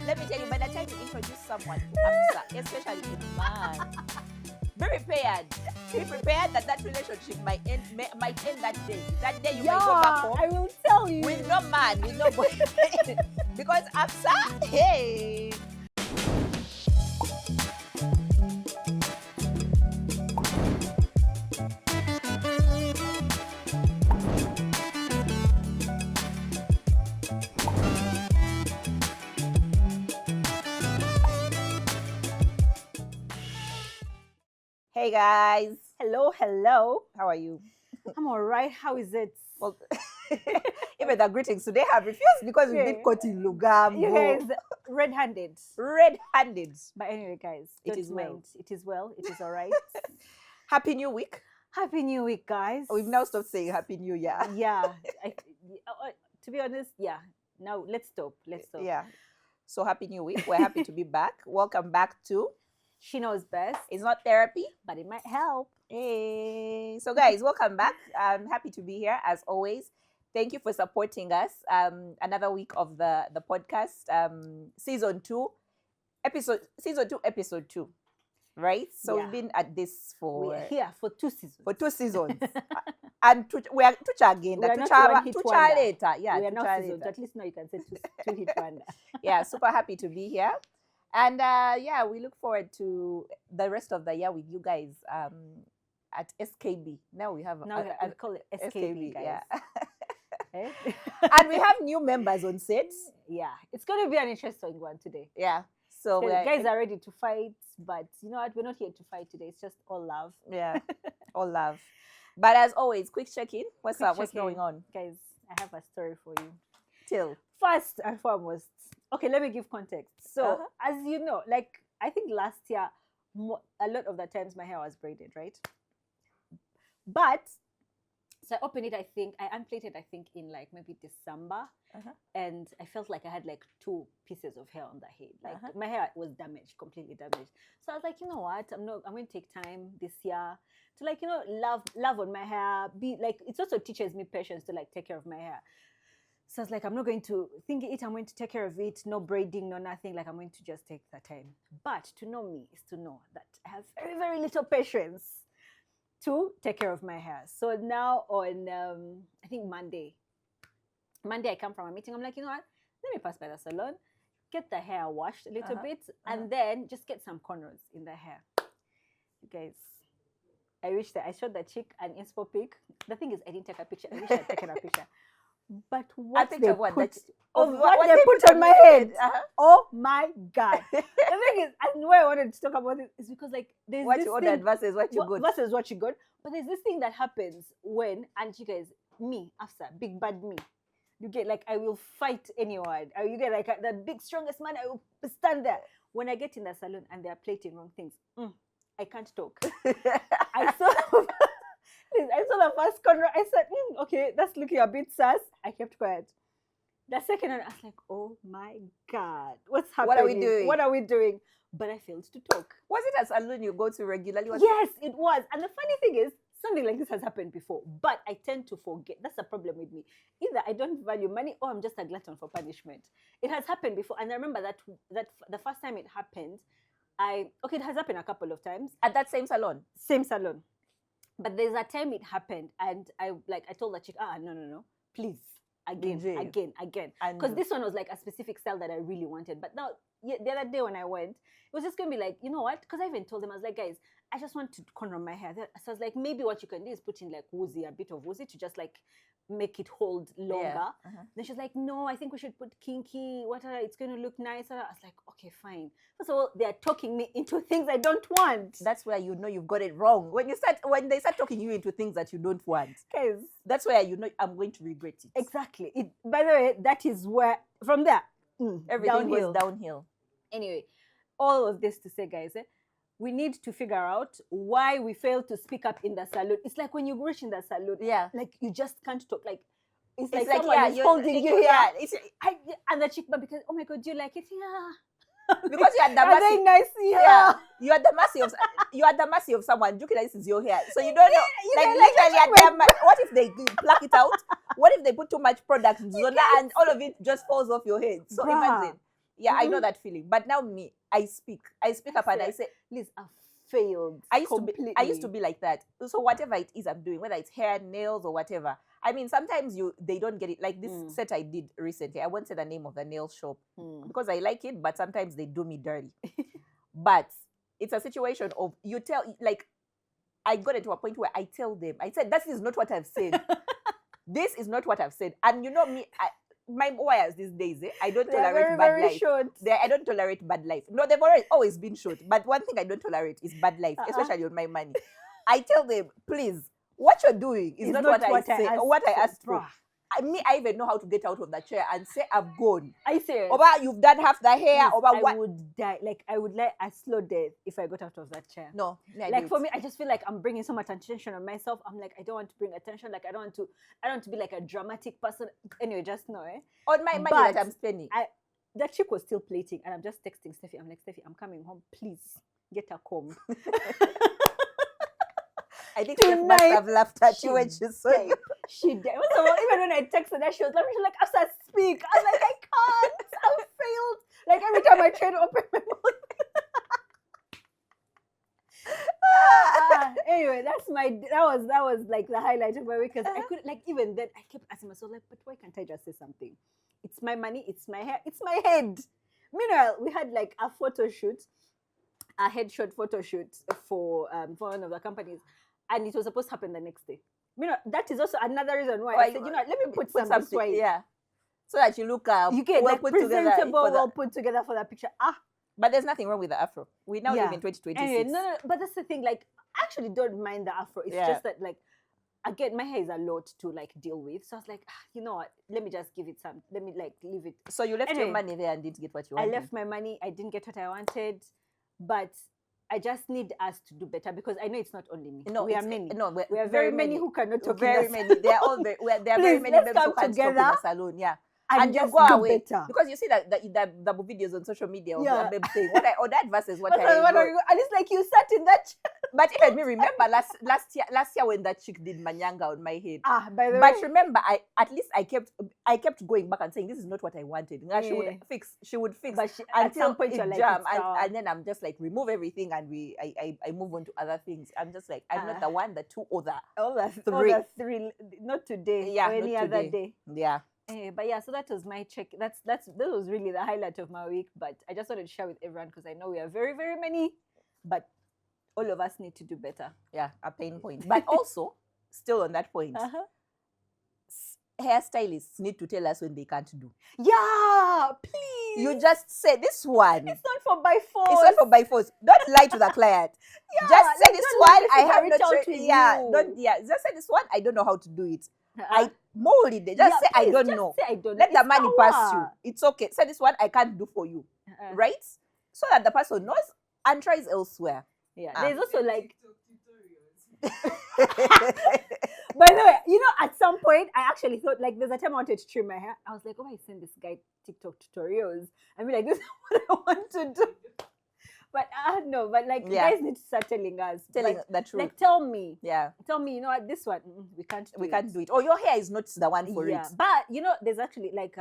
let me tell you, by the time you introduce someone to Amsa, especially a man, be prepared. Be prepared that relationship might end that day. That day you might go back home. I will tell you. With no man, with no boyfriend. Because Amsa, hey. Hey guys. Hello, hello. How are you? I'm all right. How is it? Well, even the greetings today have refused because we've been caught in Lugambo. You guys, red-handed. Red-handed. But anyway, guys, It don't is well. mind. It is well. It is all right. Happy New Week. Happy New Week, guys. We've now stopped saying Happy New Year. Yeah. To be honest, yeah. Now let's stop. Let's stop. Yeah. So Happy New Week. We're happy to be back. Welcome back to She Knows Best, It's Not Therapy, but it might help. Hey. So guys, welcome back. I'm happy to be here as always. Thank you for supporting us. Another week of the podcast, season 2, episode 2, right? So Yeah. we've been at this for We're here for 2 seasons. And we are tucha again. We are not Tucha one-hit tucha wonder. later. Yeah, we are tucha not seasons. later. At least now you can say two hit wonder. Yeah, super happy to be here. And yeah, we look forward to the rest of the year with you guys at SKB. Now we have Now we call it SKB, guys. yeah. Eh? And we have new members on set. Yeah, it's going to be an interesting one today. Yeah. So The we're, guys are ready to fight, but you know what? We're not here to fight today. It's just all love. yeah, all love. But as always, quick check-in. What's Quick up? What's check-in. going on? Guys, I have a story for you. Till. First and foremost, okay, let me give context. So, Uh-huh. as you know, like I think last year, a lot of the times my hair was braided, right? But so I opened it. I unplaited. I think in like maybe December, Uh-huh. and I felt like I had like 2 pieces of hair on the head. Like Uh-huh. my hair was damaged, completely damaged. So I was like, you know what? I'm going to take time this year to like love on my hair. Be like, it also teaches me patience to like take care of my hair. So I was like, I'm not going to think it. I'm going to take care of it. No braiding, no nothing. Like I'm going to just take the time. But to know me is to know that I have very, very little patience to take care of my hair. So now on, I think Monday I come from a meeting. I'm like, you know what? Let me pass by the salon, get the hair washed a little bit, and then just get some corners in the hair. You guys, I showed the chick an inspo pic. The thing is, I didn't take a picture. I wish I'd taken a picture. But what they put, what they put on my head, oh my God. The thing is, and why I wanted to talk about it is because like there's What this you thing, ordered versus what you got. versus what you got. But there's this thing that happens when, and you guys, me, after, big bad me, you get like, I will fight anyone. You get like the big, strongest man, I will stand there. When I get in the salon and they're plating wrong things, I can't talk. I saw the first corner. I said, okay, that's looking a bit sus. I kept quiet. The second one, I was like, oh my God, what's happening? What are we doing? What are we doing? But I failed to talk. Was it a salon you go to regularly? Yes, it was. And the funny thing is, something like this has happened before, but I tend to forget. That's the problem with me. Either I don't value money or I'm just a glutton for punishment. It has happened before. And I remember that the first time it happened, it has happened a couple of times. At that same salon? Same salon. But there's a time it happened and I told the chick, no, please, again. Because this one was like a specific style that I really wanted. But now, the other day when I went, it was just going to be like, you know what? Because I even told them, I was like, guys, I just want to corner my hair. So I was like, maybe what you can do is put in like a bit of woozy to just like make it hold longer. Yeah. Then she's like, no, I think we should put kinky, it's going to look nicer. I was like, okay, fine. First of all, they're talking me into things I don't want. That's where you know you've got it wrong. When they start talking you into things that you don't want, Guys, that's where you know I'm going to regret it. exactly. By the way, that is where, from there, Everything downhill. goes downhill. Anyway, all of this to say, guys, we need to figure out why we fail to speak up in the salon. It's like when you reach in the salon, Yeah. like you just can't talk. Like it's It's like someone yeah, is you're- holding you yeah, here. it's And the chick, but because, oh my God, do you like it? Yeah. because you are the Are they mercy. nice? Yeah. Yeah, you are the mercy of someone. Look at this is your hair, so you don't know. Like literally, at their what if they pluck it out? What if they put too much product in Zola and all of it just falls off your head? So Bruh. Yeah, I know that feeling. But now me, I speak up and I say, Liz, I've failed. I used to be like that. So whatever it is I'm doing, whether it's hair, nails, or whatever. I mean, sometimes they don't get it. Like this set I did recently. I won't say the name of the nail shop because I like it, but sometimes they do me dirty. But it's a situation of you tell, like, I got it to a point where I tell them, I said, this is not what I've said. This is not what I've said. And you know me, my wires these days, I don't tolerate bad life. Short. I don't tolerate bad life. No, they've always been short. But one thing I don't tolerate is bad life, especially on my money. I tell them, please, what you're doing is not what I say or what I asked for. I even know how to get out of the chair and say I'm gone. I say, Oba, you've done half the hair. Yes, Oba, I would die. Like I would like a slow death if I got out of that chair. No, like for me, I just feel like I'm bringing so much attention on myself. I'm like, I don't want to bring attention. Like I don't want to be like a dramatic person. Anyway, just know, on my money that I'm spending. That chick was still plating, and I'm just texting Steffi. I'm like, Steffi, I'm coming home. Please get a comb. I think she must have laughed at you when she saw you. She did. So even when I texted her, she was like, after speak. I was like, I can't. I failed. Like every time I try to open my mouth. Anyway, that was like the highlight of my week because I couldn't, like, even then I kept asking myself, like, but why can't I just say something? It's my money, it's my hair, it's my head. Meanwhile, we had like a photo shoot, a headshot photo shoot for one of the companies. And it was supposed to happen the next day. You know, that is also another reason why I said, let me put something. Yeah. So that you look you get well like put presentable, well put together for that picture. But there's nothing wrong with the afro. We now live in 2026. Anyway, no, but that's the thing. Like, I actually don't mind the afro. It's just that, like, again, my hair is a lot to like deal with. So I was like, you know what? Let me just give it some. Let me like leave it. So you left your money there and didn't get what you wanted. I left my money. I didn't get what I wanted, but I just need us to do better because I know it's not only me. No, we are many. No, we are very many who cannot talk. Very many. They are all very. There are very many members who can talk in a salon. Yeah. And you go away better. Because you see that the videos on social media of them saying or that versus what I wrote. And it's like you sat in that. But even me remember last year when that chick did manyanga on my head. By the way. But remember, I kept going back and saying this is not what I wanted. She would fix. But at some point it jam, and then I'm just like remove everything and I move on to other things. I'm just like I'm not the one, the two, or the three. Not today. Yeah, or any other day. Yeah. But yeah, so that was my check. That was really the highlight of my week. But I just wanted to share with everyone because I know we are very, very many, but all of us need to do better. Yeah, a pain point. But also, still on that point, hairstylists need to tell us when they can't do. Yeah, please. You just say this one. It's not for by force. It's not for by force. Don't lie to the client. Just say this one. I have no training. Just say this one. I don't know how to do it. I mold it. Just say I don't know. Say I don't know. Let the money pass you. It's okay. Say this one I can't do for you, right? So that the person knows and tries elsewhere. Yeah. There's also like. By the way, you know, at some point I actually thought like there's a time I wanted to trim my hair. I was like, oh, I send this guy TikTok tutorials. I mean, like this is what I want to do. But no, but like you guys need to start telling us. Telling the truth. Like tell me. Yeah. Tell me, you know what, this one, we can't do it. Or your hair is not the one for it. But you know, there's actually like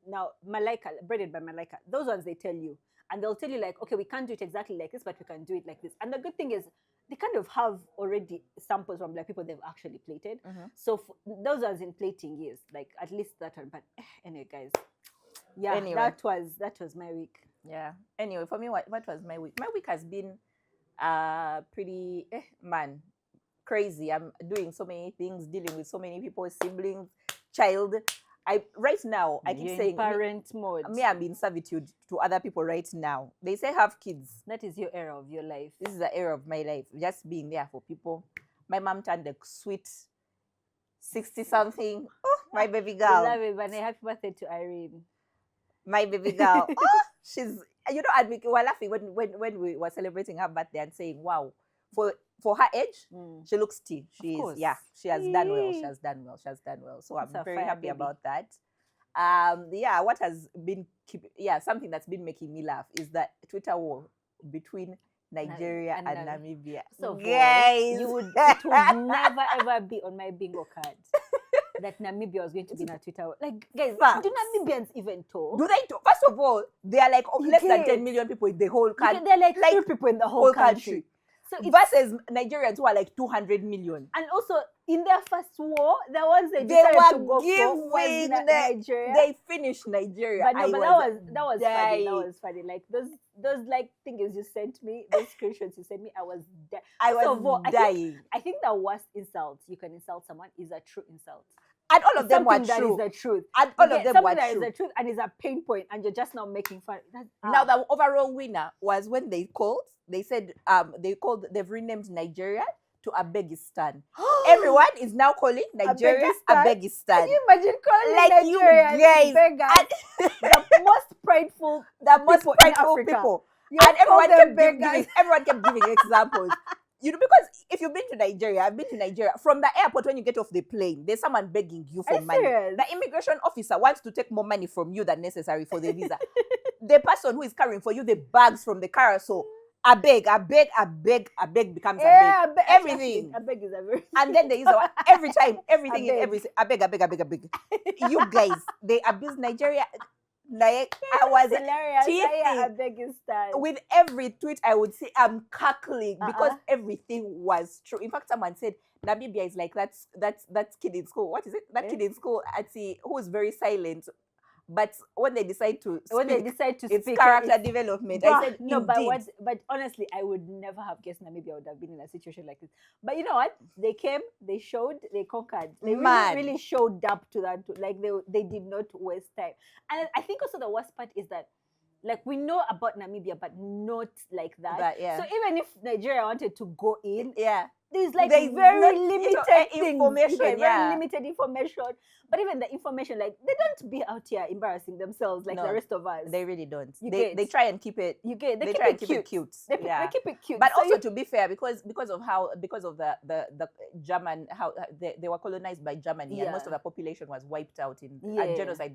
now Malaika, braided by Malaika, those ones they tell you. And they'll tell you like, okay, we can't do it exactly like this, but we can do it like this. And the good thing is they kind of have already samples from like people they've actually plated. So those ones in plating years, like at least that one. But anyway, guys. Yeah, that was my week. Yeah. Anyway, for me, what was my week? My week has been pretty crazy. I'm doing so many things, dealing with so many people, siblings, child. Right now I keep saying parent mode. I'm in servitude to other people right now. They say have kids. That is your era of your life. This is the era of my life. Just being there for people. My mom turned a sweet 60-something. Oh, my baby girl. I love it, but happy birthday to Irene. My baby girl. Oh, she's, you know, and we were laughing when we were celebrating her birthday and saying, wow, for her age, she looks tea. She has done well. She has done well. So I'm very happy about that. What has been something that's been making me laugh is that Twitter war between Nigeria and Namibia. So guys, it would never ever be on my bingo card. that Namibia was going to be in a Twitter. Like, guys, Facts. do Namibians even talk? Do they? First of all, they are like You less than get- 10 million people in the whole country. They're like, like 3 people in the whole country. So it's, Versus Nigerians who are like 200 million. and also in their first war, the ones they They decided to were go for was giving Nigeria. They finished Nigeria. But no, I but was that was funny. dying. That was funny. Like those like things you sent me, those screenshots you sent me, I was I First was of all, dying. I think the worst insult you can insult someone is a true insult. And all of them were Something that true. is the truth. And all of them something were that is true. the truth and is a pain point, and you're just now making fun. Now the overall winner was when they called. They said they've renamed Nigeria to Abegistan. Everyone is now calling Nigeria Abegistan. Can you imagine calling Like Nigeria you guys, beggars? The most prideful the most people in prideful Africa. people. You And call them beggars. everyone kept giving examples. You know, because if you've been to Nigeria, I've been to Nigeria. From the airport, when you get off the plane, there's someone begging you for Are you money. serious? The immigration officer wants to take more money from you than necessary for the visa. The person who is carrying for you the bags from the carousel, I beg becomes Yeah, a beg. Everything. A beg is a very. And then there is every time, everything in Abeg. every I beg. You guys, they abuse Nigeria. Like I was hilarious. teething. A beg is that. With every tweet I would see, I'm cackling because Uh-uh. everything was true. In fact, someone said Namibia is like that's kid in school. What is it? That kid in school at who's very silent, but when they decide to it's speak, character development. I said no, indeed. but honestly, I would never have guessed Namibia would have been in a situation like this. But you know what? They came, they showed, they conquered. They Man. really showed up to that. Like they did not waste time. And I think also the worst part is that, like, we know about Namibia, but not like that. But, yeah. So even if Nigeria wanted to go in, Yeah. there's like There's very not, limited things. information, You get yeah. very limited information. But even the information, like, they don't be out here embarrassing themselves like No, the rest of us. They really don't. You They get- try and keep it. You get they, They keep try it and keep cute. it cute. They Yeah. keep it cute. But So also you- to be fair, because of the German, how they were colonized by Germany, and most Yeah. of the population was wiped out in Yeah. genocide.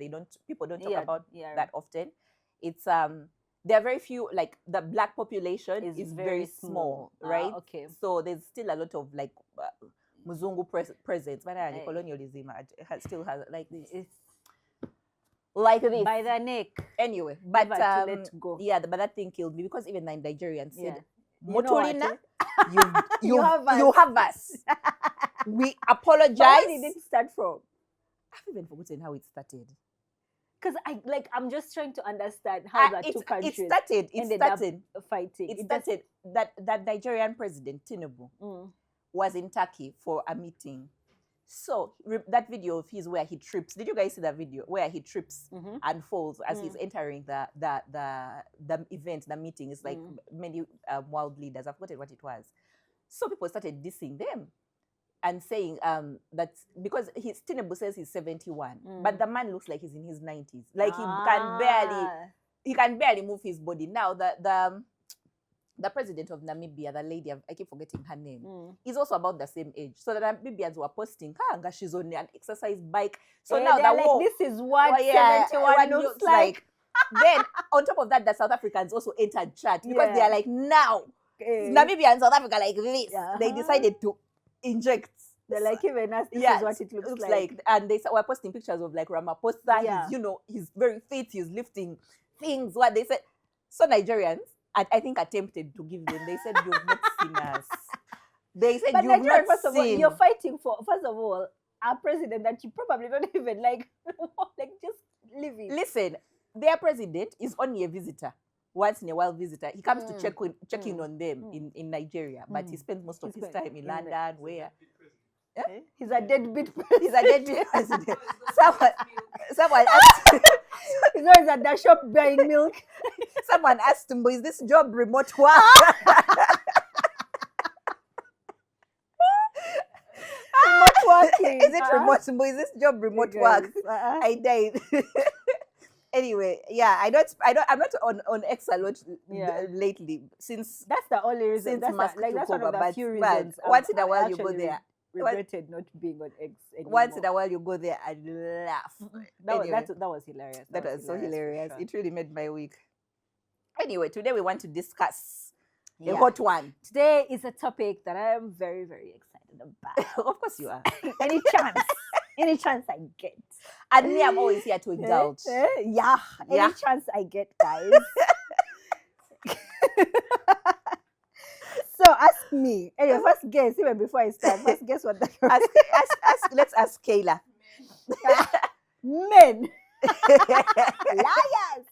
People don't talk Yeah, about yeah. that often. It's there are very few, like the black population is very small, right? Okay. So there's still a lot of like Muzungu presence, but Aye. colonialism still has like this. It's Like this. by the neck. Anyway, but Never to let go. yeah, but that thing killed me because even the Nigerians Yeah. said, You know what, Motolina, eh? you have us." you have us. We But apologize. where did it start from? I've even forgotten how it started. Because I'm just trying to understand how the two It countries started ended up fighting. fighting. It started that Nigerian president Tinubu was in Turkey for a meeting. So that video of his where he trips. Did you guys see that video where he trips and falls as he's entering the event, the meeting? It's like many world leaders. I've forgotten what it was. So people started dissing them and saying that because Tinubu says he's 71, but the man looks like he's in his 90s. Like he can barely move his body. Now the president of Namibia, the lady, I keep forgetting her name, is also about the same age. So the Namibians were posting, she's on an exercise bike. So now they're the like, war, this is what yeah, 71 what looks like. Then on top of that, the South Africans also entered chat because they are like, now Okay. Namibia and South Africa like this. Yeah. They decided to inject. They're like, even us, this Yeah, is what it looks like. And they were posting pictures of like Ramaphosa. Yeah. He's very fit. He's lifting things. What they said. So Nigerians, I think, attempted to give them. They said, "You've not seen us." They said, But "You've Nigeria, not first of all, seen." you're fighting for, first of all, a president that you probably don't even like, like just living. Listen, their president is only a visitor. Once in a while visitor. He comes to check in on them in Nigeria, but he spends most of his time in London, where He's a deadbeat he's a deadbeat president. Someone asked, He's always at the shop buying milk. someone asked him, "Is this job remote work?" Remote working. Is it remote? Is this job remote work? I died. Anyway, yeah, I'm not on X a lot lately since That's the only reason. since That's Musk like took that's one over. of the But few reasons. once in a I while you go actually there. Regretted not being on X anymore. Once in a while you go there and laugh. Anyway, that was hilarious. that was so hilarious. for sure. It really made my week. Anyway, today we want to discuss a Yeah. hot one. Today is a topic that I am very, very excited about. Of course you are. Any chance? Any chance I get. And me, I'm always here to indulge. Yeah. Yeah. Any chance I get, guys. So ask me. Anyway, first guess, even before I start, first guess what the Let's ask Kayla. Men. Liars.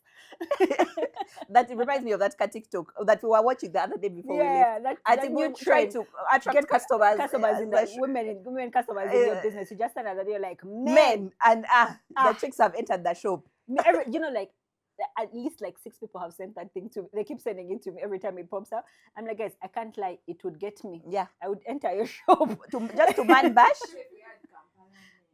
That reminds me of that TikTok that we were watching the other day before we left. that I think new we tried trend. to attract customers. Customers in the women customers in your business. You just stand there, you're like men, and the chicks have entered the shop. Like at least like 6 people have sent that thing to me. They keep sending it to me every time it pops up. I'm like, guys, I can't lie, it would get me. Yeah, I would enter your shop just to man bash.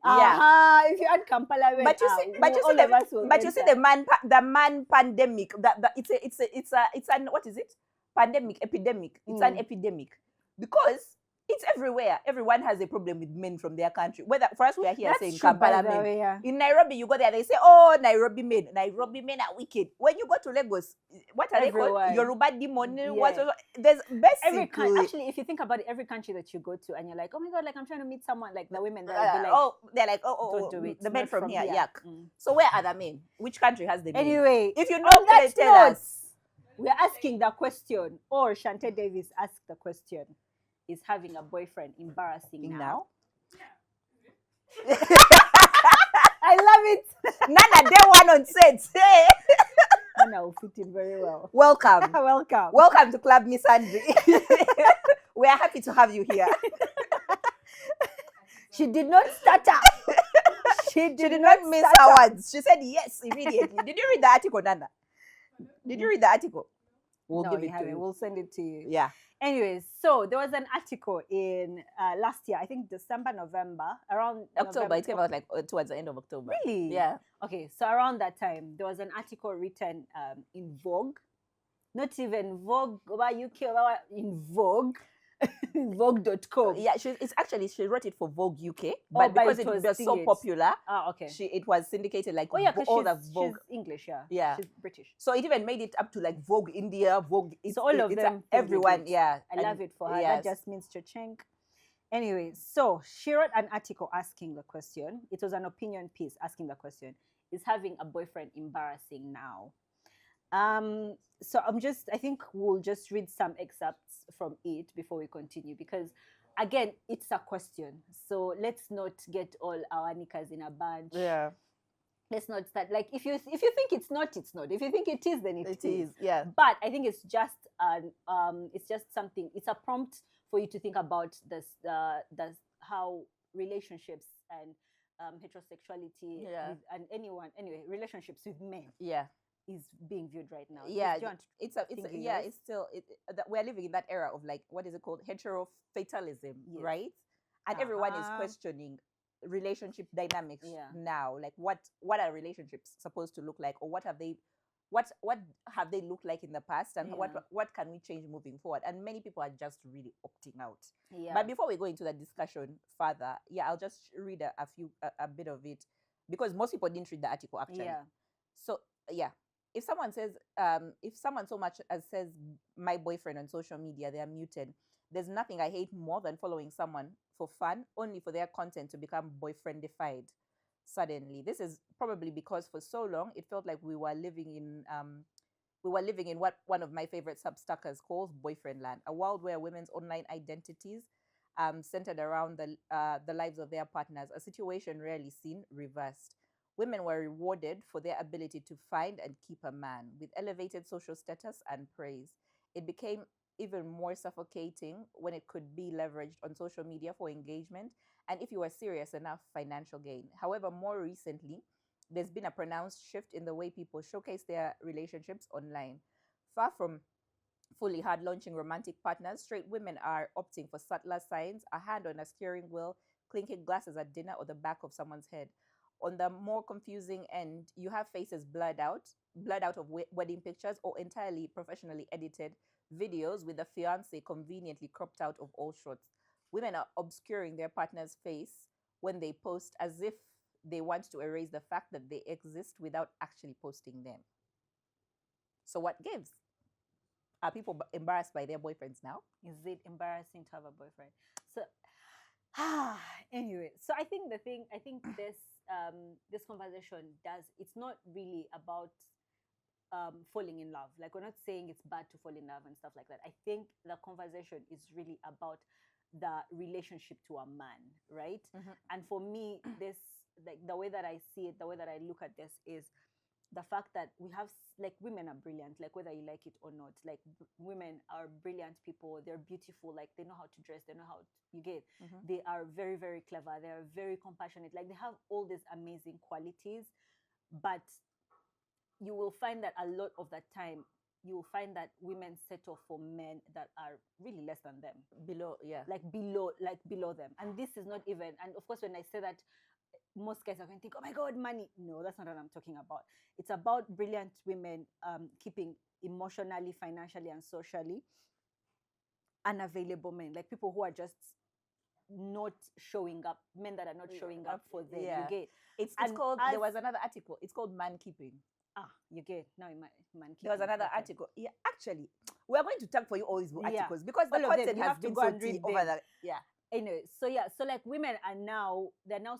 Yeah, if you add Kampala, but you see, the man pandemic. It's an what is it? Pandemic, epidemic. It's an epidemic because it's everywhere. Everyone has a problem with men from their country. Whether for us, we are here That's saying true, Kampala by the men. way, yeah. In Nairobi, you go there, they say, "Oh, Nairobi men are wicked." When you go to Lagos, what are Everywhere. they called? Yoruba demon. Yeah. There's basically actually, if you think about it, every country that you go to, and you're like, "Oh my God, like I'm trying to meet someone," like the women that will be like, they're like, don't do it. the men not from here, here. yuck. So where are the men? Which country has the men? Anyway, if you know, on that please tell us. We're asking the question, or Chanté Davis asked the question: is having a boyfriend embarrassing now? I love it. Nana, day one on set. Nana will fit in very well. Welcome. Welcome to Club Miss Andre. We are happy to have you here. She did not stutter. She did not miss her words. She said yes immediately. Did you read the article, Nana? Did you read the article? We'll give it to you. We'll send it to you. Yeah. Anyways, so there was an article in last year, I think December, November, around October. November. It came out like towards the end of October. Really? Yeah. Okay, so around that time, there was an article written in Vogue. Not even Vogue, in Vogue. Vogue.com. Yeah, she wrote it for Vogue UK, but because it was so popular, okay, it was syndicated like all the Vogue. She's English, yeah, she's British, so it even made it up to like Vogue India, Vogue. So all of them, everyone, yeah, I love it for her. Yes. That just means cha-ching. Anyway, so she wrote an article asking the question. It was an opinion piece asking the question: is having a boyfriend embarrassing now? So I think we'll just read some excerpts from it before we continue, because again, it's a question. So let's not get all our knickers in a bunch. Yeah. Let's not start like if you think it's not, it's not. If you think it is, then it is. Yeah. But I think it's just something. It's a prompt for you to think about this how relationships and heterosexuality and relationships with men. Yeah. Is being viewed right now. Yeah, we're living in that era of like, what is it called? Hetero fatalism, right? And everyone is questioning relationship dynamics now. Like what are relationships supposed to look like, or what have they looked like in the past, and what can we change moving forward? And many people are just really opting out. Yeah. But before we go into the discussion further, I'll just read a bit of it, because most people didn't read the article actually. Yeah. So if someone says, if someone so much as says my boyfriend on social media, they are muted. There's nothing I hate more than following someone for fun, only for their content to become boyfriendified suddenly. This is probably because for so long it felt like we were living in what one of my favorite Substackers calls boyfriend land, a world where women's online identities centered around the lives of their partners, a situation rarely seen reversed. Women were rewarded for their ability to find and keep a man, with elevated social status and praise. It became even more suffocating when it could be leveraged on social media for engagement, and if you were serious enough, financial gain. However, more recently, there's been a pronounced shift in the way people showcase their relationships online. Far from fully hard launching romantic partners, straight women are opting for subtler signs: a hand on a steering wheel, clinking glasses at dinner, or the back of someone's head. On the more confusing end, you have faces blurred out of wedding pictures, or entirely professionally edited videos with the fiance conveniently cropped out of all shots. Women are obscuring their partner's face when they post, as if they want to erase the fact that they exist without actually posting them. So what gives? Are people embarrassed by their boyfriends now? Is it embarrassing to have a boyfriend? So Anyway, so I think this conversation it's not really about falling in love. Like, we're not saying it's bad to fall in love and stuff like that. I think the conversation is really about the relationship to a man, right? And for me, this, like, the way that I see it, the way that I look at this is the fact that we have, like, women are brilliant, like, whether you like it or not. Like, women are brilliant people. They're beautiful. Like, they know how to dress. They know how to, you get. They are very, very clever. They are very compassionate. Like, they have all these amazing qualities, but you will find that a lot of the time you will find that women settle for men that are really less than them, below below them. And this is not even, and of course when I say that, most guys are going to think, oh my god, money. No, that's not what I'm talking about. It's about brilliant women keeping emotionally, financially, and socially unavailable men, like people who are just not showing up, men that are not showing up for them. You get. It's called, there was another article, it's called man keeping. You get. Now in man keeping. There was another article. Yeah, actually, we are going to tag for you all these articles because the all content has been so deep over that. Yeah. Anyway, so like women are now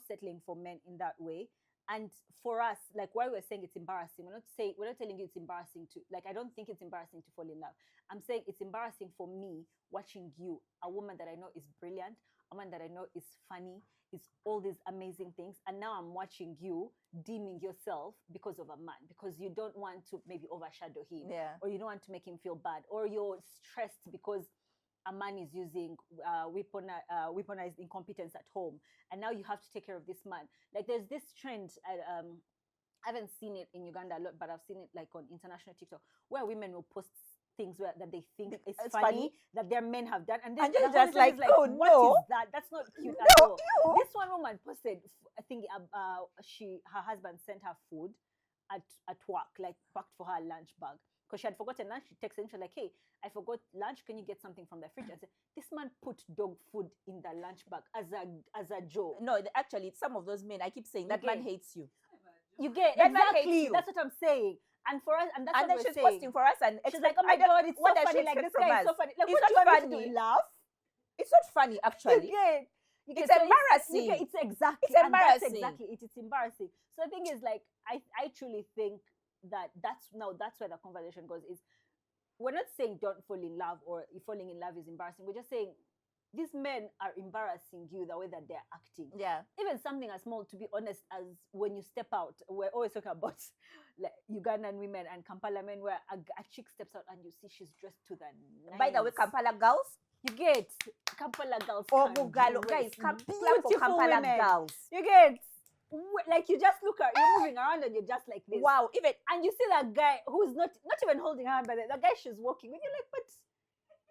settling for men in that way. And for us, like, why we're saying it's embarrassing, we're not telling you it's embarrassing to, like, I don't think it's embarrassing to fall in love. I'm saying it's embarrassing for me watching you, a woman that I know is brilliant, a woman that I know is funny, is all these amazing things, and now I'm watching you deeming yourself because of a man, because you don't want to maybe overshadow him, or you don't want to make him feel bad, or you're stressed because a man is using weaponized incompetence at home, and now you have to take care of this man. Like, there's this trend, I haven't seen it in Uganda a lot, but I've seen it like on international TikTok, where women will post things that they think it's funny that their men have done, and you're just like, oh what no, is that? That's not cute at all. This one woman posted, I think her husband sent her food at work, like packed for her lunch bag, because she had forgotten lunch. She texted him, she was like, hey, I forgot lunch, can you get something from the fridge? I said, this man put dog food in the lunch bag as a joke. No, actually, some of those men, I keep saying, that man hates you. You get, that exactly, man hates you. That's what I'm saying. And for us, and that's and what then we're she's saying. posting for us, and she's like, oh my god, it's so funny, like, this guy is so funny. Like, it's what do you want me to do? Laugh? It's not funny, actually. You get, it's embarrassing. It's exactly. It's embarrassing. That's exactly it. It's embarrassing. So the thing is, like, I truly think that's where the conversation goes. Is we're not saying don't fall in love, or if falling in love is embarrassing. We're just saying these men are embarrassing you the way that they're acting. Yeah. Even something as small, to be honest, as when you step out. We're always talking about like Ugandan women and Kampala men, where a chick steps out and you see she's dressed to the nines. By the way, Kampala girls, you get Kampala girls. Oh, Bugalo guys, beautiful Kampala women. Girls. You get, like, you just look at, you're moving around and you're just like this. Wow, and you see that guy who's not even holding her hand, but the guy she's walking with, you're like, but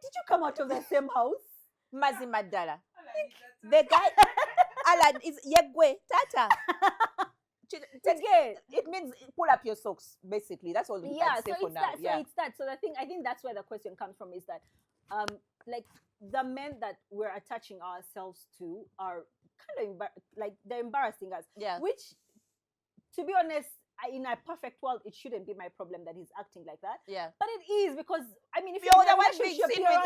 did you come out of the same house? Mazimadala. The guy, Alan, is Yegwe Tata. It means pull up your socks, basically. That's all we can say for now. So I think that's where the question comes from, is that like, the men that we're attaching ourselves to are kind of like, they're embarrassing us. Yeah. Which, to be honest, in a perfect world, it shouldn't be my problem that he's acting like that. Yeah. But it is, because, I mean, if you're the one being seen with him, if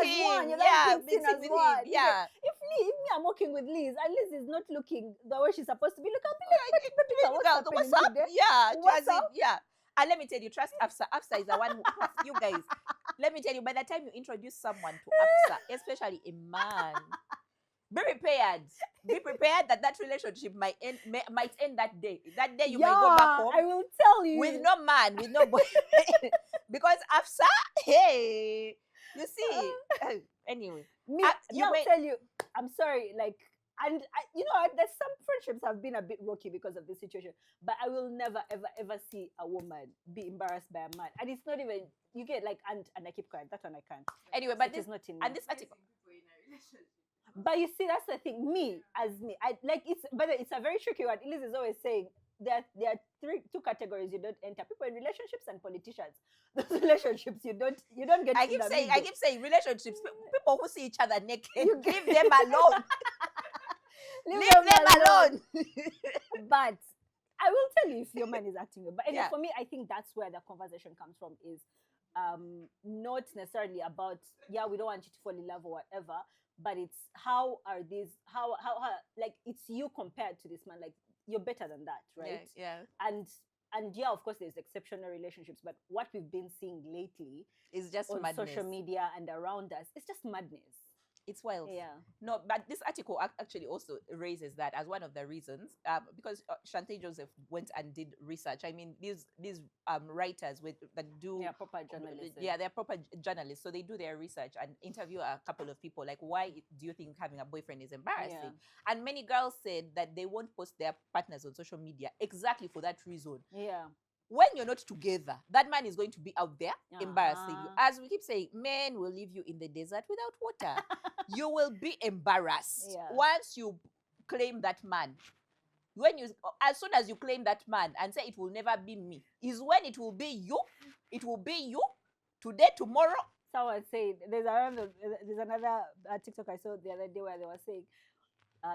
me, I'm working with Liz, and Liz is not looking the way she's supposed to be, look, I'll be like, what's up? Yeah. What's up? Yeah. And let me tell you, trust Afsa. Afsa is the one you guys. Let me tell you, by the time you introduce someone to Afsa, especially a man, be prepared. Be prepared that relationship might end that day. That day you may go back home. I will tell you. With no man, with no boy. Because Afsa, hey, you see. Anyway. I'll tell you, I'm sorry, like, and you know, there's some friendships have been a bit rocky because of this situation, but I will never, ever, ever see a woman be embarrassed by a man. And it's not even, you get, like, and I keep quiet, that one I can't. Anyway, but this is not in and this article. But you see, that's the thing. It's a very tricky one. Elise is always saying there are two categories you don't enter: people in relationships and politicians. Those relationships you don't get. I keep saying relationships. People who see each other naked, you leave them alone. leave them alone. But I will tell you if your man is acting. But anyway, for me, I think that's where the conversation comes from. Is not necessarily about we don't want you to fall in love or whatever. but it's how like it's you compared to this man, like you're better than that, right? Yeah. And yeah, of course there's exceptional relationships, but what we've been seeing lately It's just on madness. social media and around us, it's just madness. It's wild. Yeah. No, but this article actually also raises that as one of the reasons, because Chanté Joseph went and did research. I mean, these writers that do proper journalists. Yeah, they're proper journalists, so they do their research and interview a couple of people. Like, why do you think having a boyfriend is embarrassing? Yeah. And many girls said that they won't post their partners on social media exactly for that reason. Yeah. When you're not together, that man is going to be out there embarrassing you. As we keep saying, men will leave you in the desert without water. You will be embarrassed once you claim that man. As soon as you claim that man and say it will never be me, is when it will be you. It will be you today, tomorrow. Someone said there's another TikTok I saw the other day where they were saying,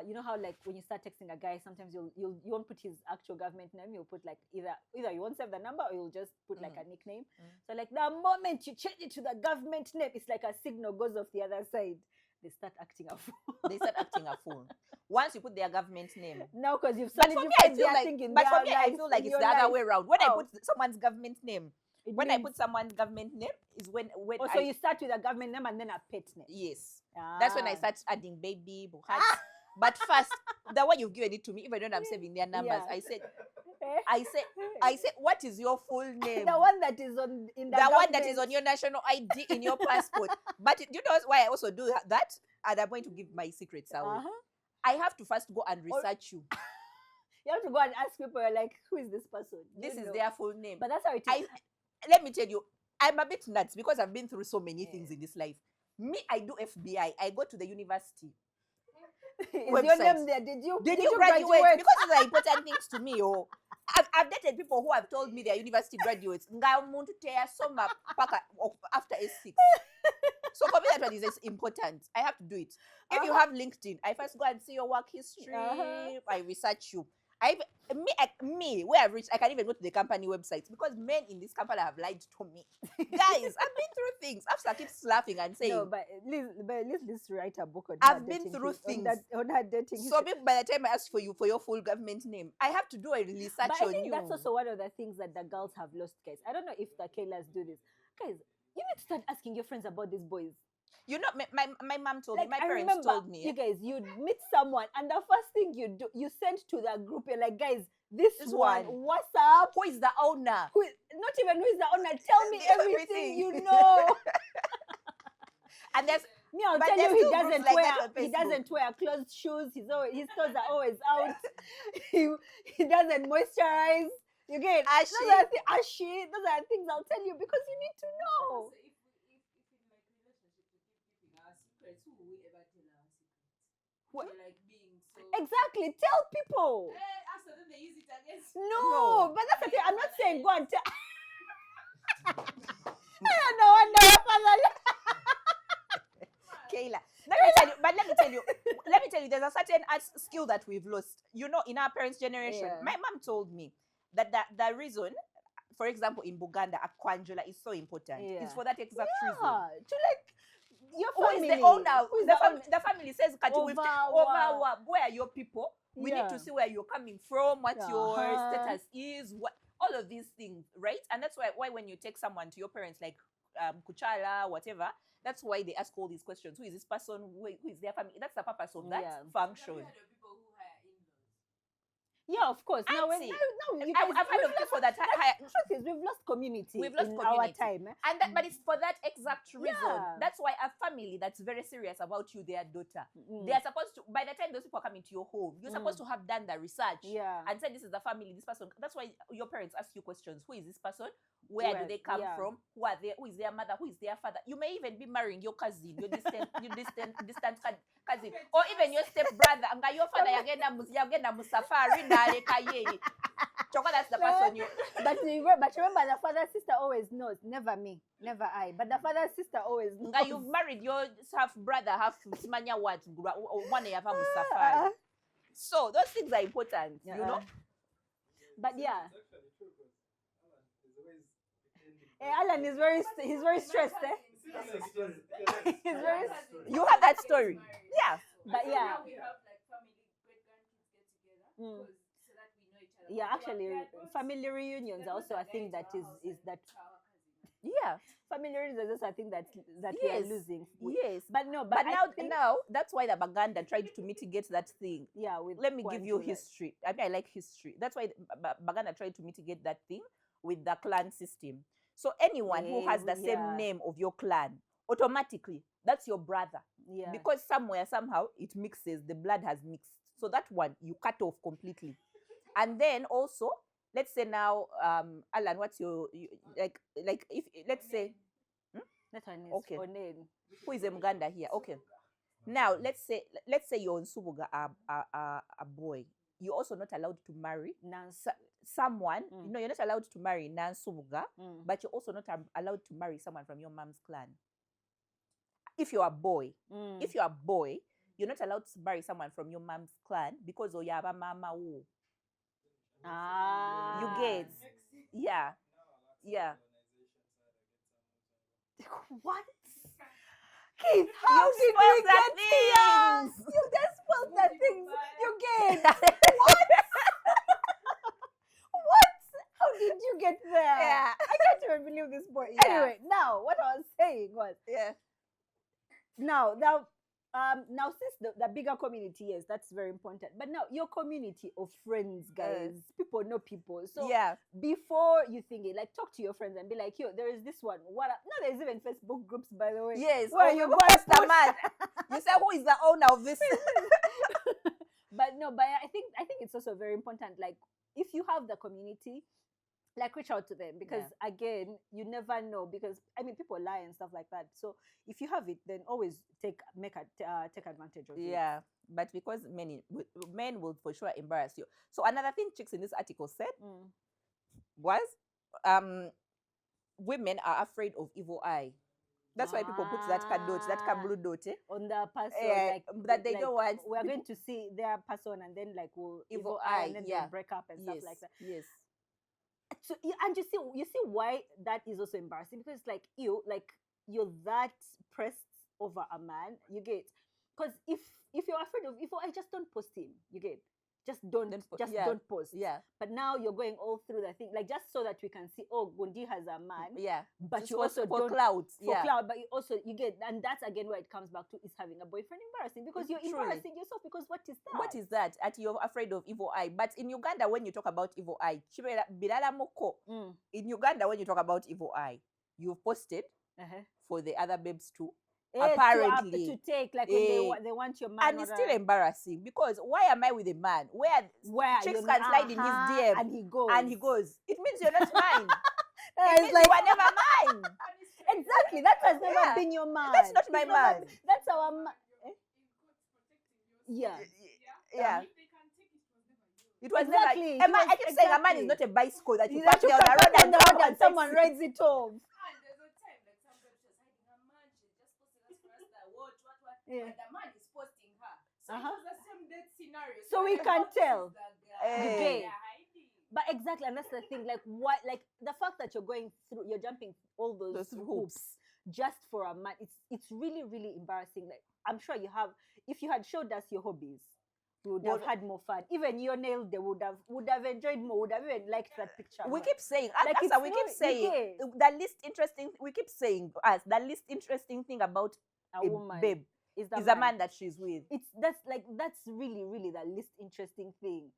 you know how like when you start texting a guy, sometimes you won't put his actual government name. You'll put like either you won't save the number or you'll just put like a nickname. So like the moment you change it to the government name, it's like a signal goes off the other side. They start acting a fool. They start acting a fool. Once you put their government name. No, because you've solidified their thing. But for me, I feel like it's the other way around. When I put someone's government name, I put someone's government name is when so you start with a government name and then a pet name. Yes. That's when I start adding baby, buhat. But first, the one you've given it to me, if I don't have saving their numbers, I said, what is your full name? The one that is on one that is on your national ID in your passport. But do you know why I also do that? And I'm going to give my secrets away. I have to first go and research you. You have to go and ask people, like, who is this person? This is their full name. But that's how it is. Let me tell you, I'm a bit nuts because I've been through so many things in this life. Me, I do FBI. I go to the university. Is your name there? Did you graduate? Because these are important things to me. Oh, I've dated people who have told me they are university graduates. After S6. So for me, that one is important. I have to do it. If you have LinkedIn, I first go and see your work history. I research you. Where I've reached, I can even go to the company websites because men in this company have lied to me. Guys, I've been through things. After keeps laughing and saying, no, but at least write a book on I've been through things on her dating. So by the time I ask for your full government name, I have to do a research on you. But I think that's also one of the things that the girls have lost, guys. I don't know if the Kaylas do this. Guys, you need to start asking your friends about these boys. You know, my mom told me, my parents told me. You guys, you'd meet someone, and the first thing you do, you send to the group, you're like, guys, this one, what's up? Who is the owner? Not even who is the owner. Tell me everything you know. And there's me, I'll tell you, he doesn't wear closed shoes. His toes are always out. he doesn't moisturize. You get ashy. Those are things I'll tell you because you need to know. What? Like being so exactly, tell people. After then they use it against no, but that's the thing. I'm not saying go and tell. No wonder Kayla, let me tell you, there's a certain art skill that we've lost. You know, in our parents' generation, my mom told me that the reason, for example, in Buganda, a kwanjula is so important. It's for that exact reason. To like. Your family. Who is the owner? The family says, where are your people? We need to see where you're coming from, what your status is, all of these things, right? And that's why when you take someone to your parents, like Kuchala, whatever, that's why they ask all these questions. Who is this person? Who is their family? That's the purpose of that function. Yeah, of course. I've heard of people that truth is, we've lost community. We've lost our time, and but it's for that exact reason. Yeah. That's why a family that's very serious about you, their daughter, they are supposed to. By the time those people are coming to your home, you're supposed to have done the research, and said this is the family, this person. That's why your parents ask you questions. Who is this person? Where do they come from? Who are they? Who is their mother? Who is their father? You may even be marrying your cousin, your distant cousin, or even your step brother. Your father yagenda musafari na leka yeye. That's the person you. But remember, the father sister always knows. Never me, never I. But the father sister always knows. You've married your half brother, half smanya what one of musafari. So those things are important, you know. But yeah. Alan is very stressed. You have that story. Yeah. But yeah. Now we have like family, great grandkids get together Mm. so that we know each other. Yeah, But actually, they are not- family reunions they're are not also the a thing guys that to our is house that and our cousin. Yeah. family reunions are just a thing that we are Yes. losing. Yes. But no, But I now, think, that's why the Baganda tried to mitigate that thing. yeah, with Let me give you Kwanjula. history. I mean, I like history. That's why Baganda tried to mitigate that thing with the clan system. So anyone who has the Yeah. same name of your clan, automatically, that's your brother. Yeah. Because somewhere, somehow, it mixes, the blood has mixed. So that one, you cut off completely. And then also, let's say now, Alan, what's your, like if, let's say, That one is Okay. Onen. who is a Muganda here? Okay. Now, let's say you're in Subuga, a boy. You're also not allowed to marry someone. Mm. No, you're not allowed to marry Nan Subuga, Mm. but you're also not allowed to marry someone from your mom's clan. If you're a boy, Mm. if you're a boy, you're not allowed to marry someone from your mom's clan because oyaba mama wo. Ah. You get, yeah, yeah. What? Keith, how You did spoiled we the get here? things. You just spoiled the things. You get what? How did you get there? Yeah. I can't even believe this boy. Yeah. Anyway, now what I was saying was Yeah. now since the bigger community, yes, that's very important. But now your community of friends, guys, people know people. So Yeah. before you think it, like talk to your friends and be like, yo, there is this one. No, there's even Facebook groups, by the way. Yes. Where you go Who's and the man? You say, who is the owner of this? But no, but I think it's also very important. Like if you have the community, like reach out to them because again, you never know because I mean people lie and stuff like that. So if you have it, then always take advantage of it. Yeah. But because men will for sure embarrass you. So another thing chicks in this article said was women are afraid of evil eye. That's why people put that dot, that blue dot on the person, like, that they like, don't want. We're going to see their person and then like we'll Evil eye eye, and then yeah. they'll break up and stuff like that. Yes. So, and you see why that is also embarrassing because you're that pressed over a man, you get, because if you're afraid of evil, I just don't post him, you get, don't post. Yeah. But now you're going all through the thing, like just so that we can see, oh, Gundi has a man. Yeah. But Just you for, also for don't clout. for Yeah. cloud, but you get, and that's again where it comes back to is having a boyfriend embarrassing because you're Truly. embarrassing yourself because what is that? What is that? At you're afraid of evil eye. But in Uganda, when you talk about evil eye, Bilala Moko, in Uganda, when you talk about evil eye, you've posted for the other babes too. Apparently. to take like when they want your man, And it's still embarrassing because why am I with a man where chicks you're can slide in his DM and he goes. It means you're not mine. It's It means like you are never mine. exactly that has never Yeah. been your man. That's not my It's man. That's our man. Yeah. Yeah. If they can take it, It was Exactly. never. I keep saying a man is not a bicycle that you park down the road and someone rides it off. and there's a time like somebody was hiding her man, she just posted us for us that what, Yeah. and the man is posting her. So Uh-huh. it was the same dead scenario. So we I can know this tell. is the guy. Hey. They're hiding. But exactly, and that's the thing. Like what? Like the fact that you're jumping all those hoops just for a man. It's really really embarrassing. Like I'm sure you have. If you had showed us your hobbies, we would have had more fun. Even your nails, they would have enjoyed more. Would have even liked that picture. We more. keep saying, Like, Asa, it's we keep not- saying yeah. the least interesting. We keep saying the least interesting thing about a woman babe is is the man that she's with. That's really really the least interesting thing.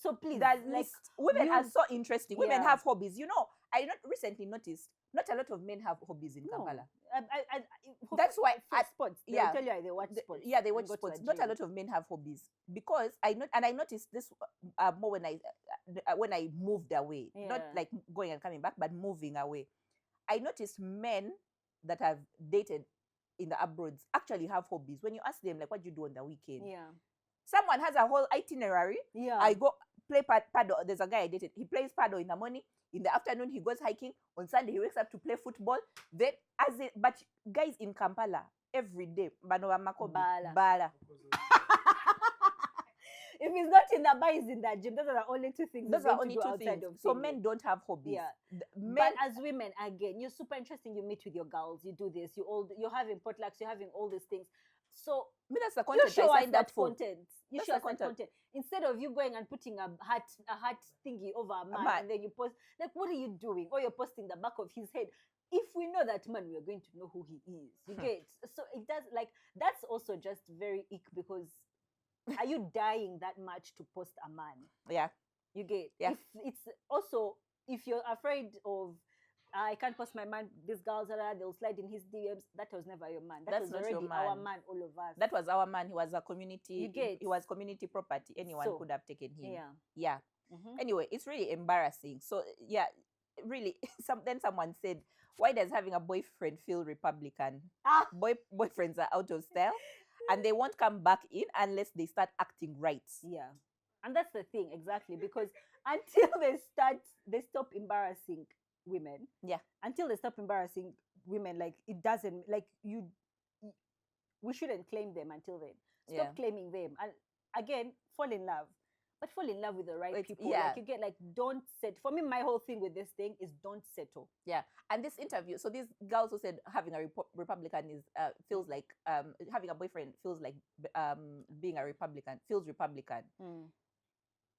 So please, That like women are use- so interesting. Women yeah. have hobbies. You know, I recently noticed not a lot of men have hobbies in no. Kampala. That's why I- sports. yeah. They'll tell you they watch sports. Yeah, they and watch go to sports. the Not a gym. lot of men have hobbies because I noticed this more when I moved away, not Yeah. like going and coming back, but moving away. I noticed men that have dated in the abroad actually have hobbies. When you ask them like, what do you do on the weekend? Yeah. Someone has a whole itinerary. Yeah. I go play paddle. There's a guy I dated. He plays paddle in the morning. In the afternoon, he goes hiking. On Sunday, he wakes up to play football. Then, but guys in Kampala every day, Bala. Bala. If he's not in the bar, he's in the gym. Those are the only two things. Those he's are going only to do two outside things. of So singing. men don't have hobbies. Yeah. Men, But as women, again, you're super interesting. You meet with your girls. You do this. You're having potlucks. You're having all these things. So I mean, that's the you content show I us signed up that for. content. You That's show the us that content. content instead of you going and putting a heart thingy over a man, man. and then you post. Like, what are you doing? Or you're posting the back of his head. If we know that man, we are going to know who he is. You get? So it does, like, that's also just very ick, because are you dying that much to post a man? Yeah. You get? Yeah. If it's also, if you're afraid of, I can't post my man, these girls they'll slide in his DMs. That was never your man. That That's was not already your our man. man, all of us. That was our man. He was a community. You get? He was community property. Anyone So, could have taken him. yeah. Yeah. Mhm. Anyway, it's really embarrassing. So yeah, really. Then someone said, "Why does having a boyfriend feel Republican? Ah, Boyfriends are out of style, and they won't come back in unless they start acting right." yeah. And that's the thing, exactly, because until they stop embarrassing women. Yeah. Until they stop embarrassing women, like, it doesn't, like, we shouldn't claim them until then. Stop Yeah. claiming them. And again, fall in love. But fall in love with the right Like, people. yeah. Like, you get, like, don't set. For me, my whole thing with this thing is don't settle. Yeah, and this interview, so these girls who said having a Republican is feels like having a boyfriend feels like being a Republican feels Republican.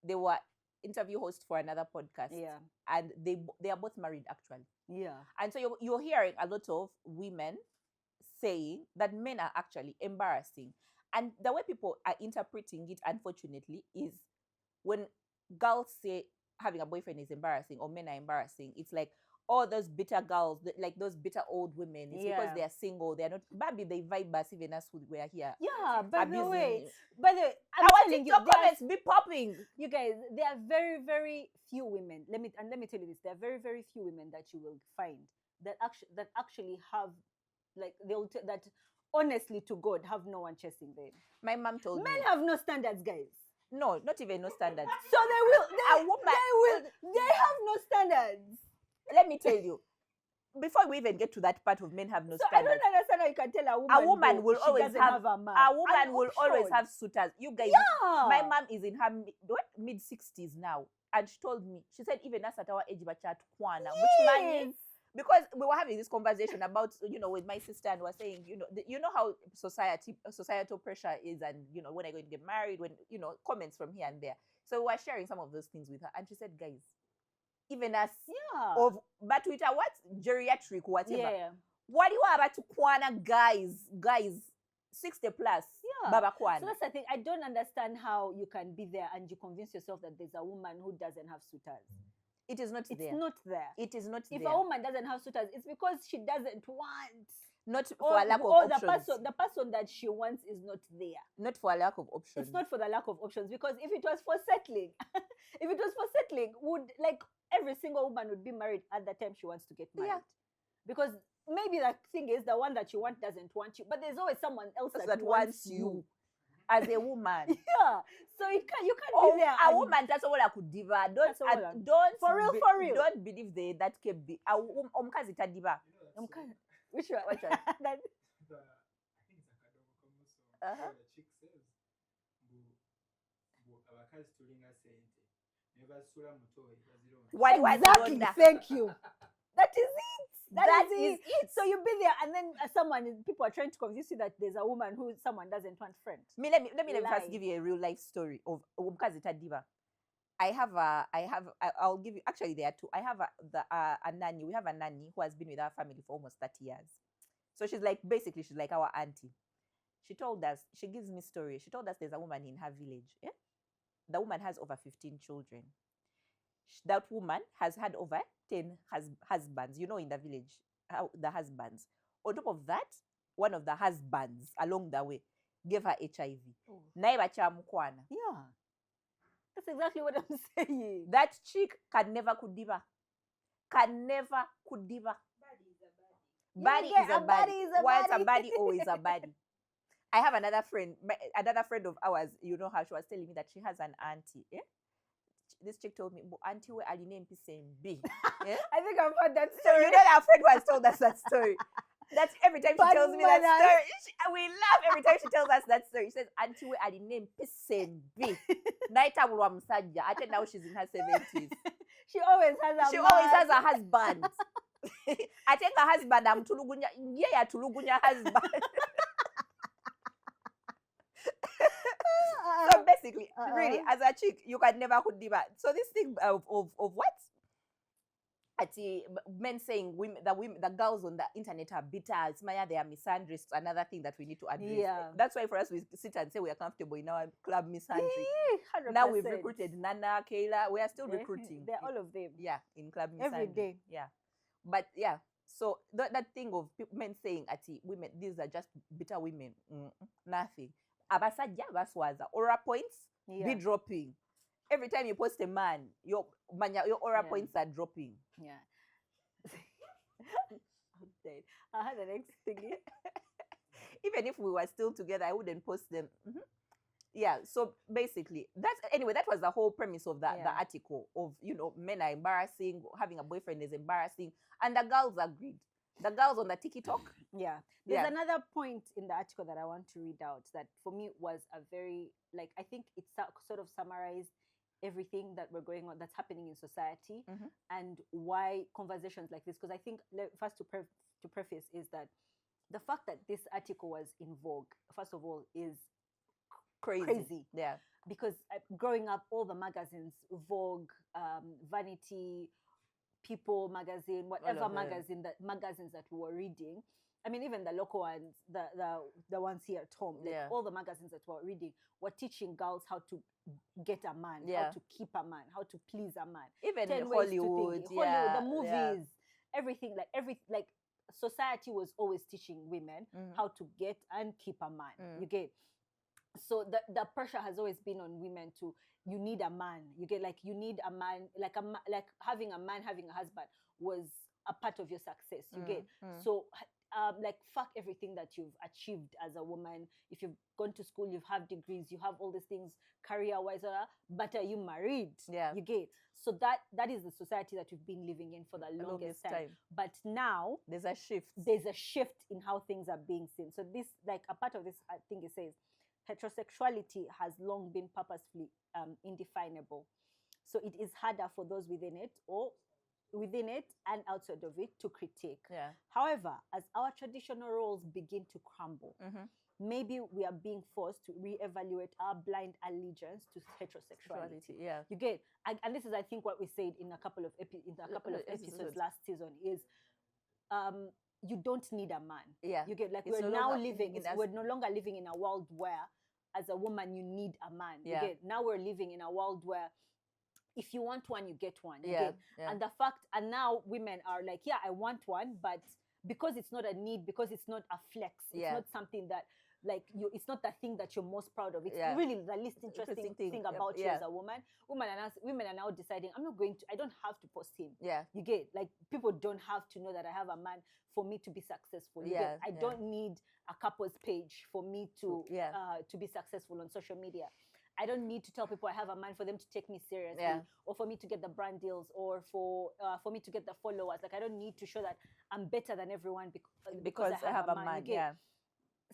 They were interview hosts for another podcast, Yeah. and they are both married actually, Yeah. and so you're hearing a lot of women saying that men are actually embarrassing, and the way people are interpreting it, unfortunately, is when girls say having a boyfriend is embarrassing or men are embarrassing, it's like, oh, those bitter girls, like those bitter old women, it's because Yeah. they are single, they're not, baby, they vibe us, even us who were here Yeah. By the way, abusing. I'm Our telling you, TikTok there are- comments be popping. you guys, there are very, very few women. Let me tell you this: there are very, very few women that you will find that actually have, like, that honestly to God have no one chasing them. My mom told Men me, have no standards, guys. no, not even no standards. So A woman- they have no standards. Let me tell you, before we even get to that part of men have no So I standards, don't understand how you can tell a woman, woman will she always doesn't have a man. a woman An will always option. have suitors. You guys, Yeah. my mom is in her mid 60s now, and she told me, she said, even us at our age, but at Kwana, which man, Yes. because we were having this conversation about, with my sister, and we're saying, you know how societal pressure is, and when I'm going to get married, when comments from here and there. So we were sharing some of those things with her, and she said, guys, even us Yeah. of but with a what geriatric whatever. Yeah. What do you want about to Kwana guys 60 plus? Yeah. Baba So Kwana. that's the thing. I don't understand how you can be there and you convince yourself that there's a woman who doesn't have suitors. It is not It's there. not there. It is not If there. a woman doesn't have suitors, it's because she doesn't want. Not for a lack of or options. the person that she wants is not there. Not for a lack of options. It's not for the lack of options, because if it was for settling, would, like, every single woman would be married at the time she wants to get married. Yeah. Because maybe the thing is the one that you want doesn't want you, but there's always someone else that wants you as a woman. Yeah. So you can't be there. A and- woman, that's all I could diva. That's all I- Don't For real. Don't believe that can be a omkazi ta diva. I'm kind of, which one? Which one? That- I think it's a kadomo Uh-huh. the chick says abakazi tulinga sente ne basula mutoyi bazirona. Why was Exactly. Thank you. That is it. That is is it. So you be there, and then people are trying to convince you that there's a woman who someone doesn't want friend. Let me first Lie. give you a real life story of omkazi ta diva. I'll give you, actually there are two. I have a nanny. We have a nanny who has been with our family for almost 30 years. So she's like our auntie. She gives me story. She told us there's a woman in her village. Yeah? The woman has over 15 children. That woman has had over 10 husbands, in the village, the husbands. On top of that, one of the husbands along the way gave her HIV. Oh. Naiba chamukwana. Yeah. That's exactly what I'm saying. That chick can never kudiva. Baddie is a baddie. Once a baddie, always a baddie. I have another friend of ours, how she was telling me that she has an auntie. Yeah? This chick told me, auntie, where are you named B? Yeah? I think I've heard that So story. our friend who has told us that story. That's every time she Bad tells me that manners. story. We laugh every time she tells us that story. She says, "Auntie, we are the name Pisembi." Naita Musajja. I think now she's in her 70s. She always has a She always has man. a husband. I think her husband, I'm Tulugunya. Yeah, Tulugunya husband. So basically, really, as a chick, you can never hold the man. So this thing of what? Men saying the girls on the internet are bitter, Maya, they are misandrists, another thing that we need to address. Yeah. That's why for us we sit and say we are comfortable in our club misandry. 100%. Now we've recruited Nana, Kayla, we are still recruiting. They're all of them. Yeah, in club misandry. Every day. Yeah. But yeah, so that thing of men saying women, these are just bitter women. Nothing. Abasajja baswaza. Aura points be dropping. Every time you post a man, your aura points are dropping. Yeah. I'm dead. I had the next thing. Even if we were still together, I wouldn't post them. Yeah, so basically, that was the whole premise of the article of, men are embarrassing, having a boyfriend is embarrassing, and the girls agreed. The girls on the TikTok. Yeah. There's another point in the article that I want to read out that for me was a very, I think it sort of summarized everything that that's happening in society and why conversations like this, because I think first to preface is that the fact that this article was in Vogue, first of all, is crazy. Yeah. Because growing up, all the magazines, Vogue, Vanity, People magazine, whatever magazines that we were reading. I mean, even the local ones, the ones here at home, all the magazines that we were reading were teaching girls how to get a man, how to keep a man, how to please a man. Even in Hollywood, the movies, everything, society was always teaching women how to get and keep a man. You get. So the pressure has always been on women you need a man. You get, you need a man, like having a man, having a husband was a part of your success. You get. So fuck everything that you've achieved as a woman. If you've gone to school, you've had degrees, you have all these things career-wise, but are you married? Yeah. You get. So that is the society that we've been living in for the longest time. But now there's a shift. There's a shift in how things are being seen. So this, a part of this, I think it says, heterosexuality has long been purposefully indefinable. So it is harder for those within it and outside of it to critique. Yeah. However, as our traditional roles begin to crumble, maybe we are being forced to reevaluate our blind allegiance to heterosexuality. Yeah. You get, and this is, I think, what we said in a couple of episodes last season is, you don't need a man. Yeah. You get, we're no longer living in a world where, as a woman, you need a man. You get, now we're living in a world where if you want one, you get one. You get. And now women are like, yeah, I want one, but because it's not a need, because it's not a flex, it's not something that it's not the thing that you're most proud of. It's really the least interesting thing about you as a woman. Women are now deciding, I don't have to post him. Yeah. You get, people don't have to know that I have a man for me to be successful. You get, I don't need a couple's page for me to be successful on social media. I don't need to tell people I have a man for them to take me seriously, or for me to get the brand deals, or for me to get the followers. I don't need to show that I'm better than everyone because I have a man.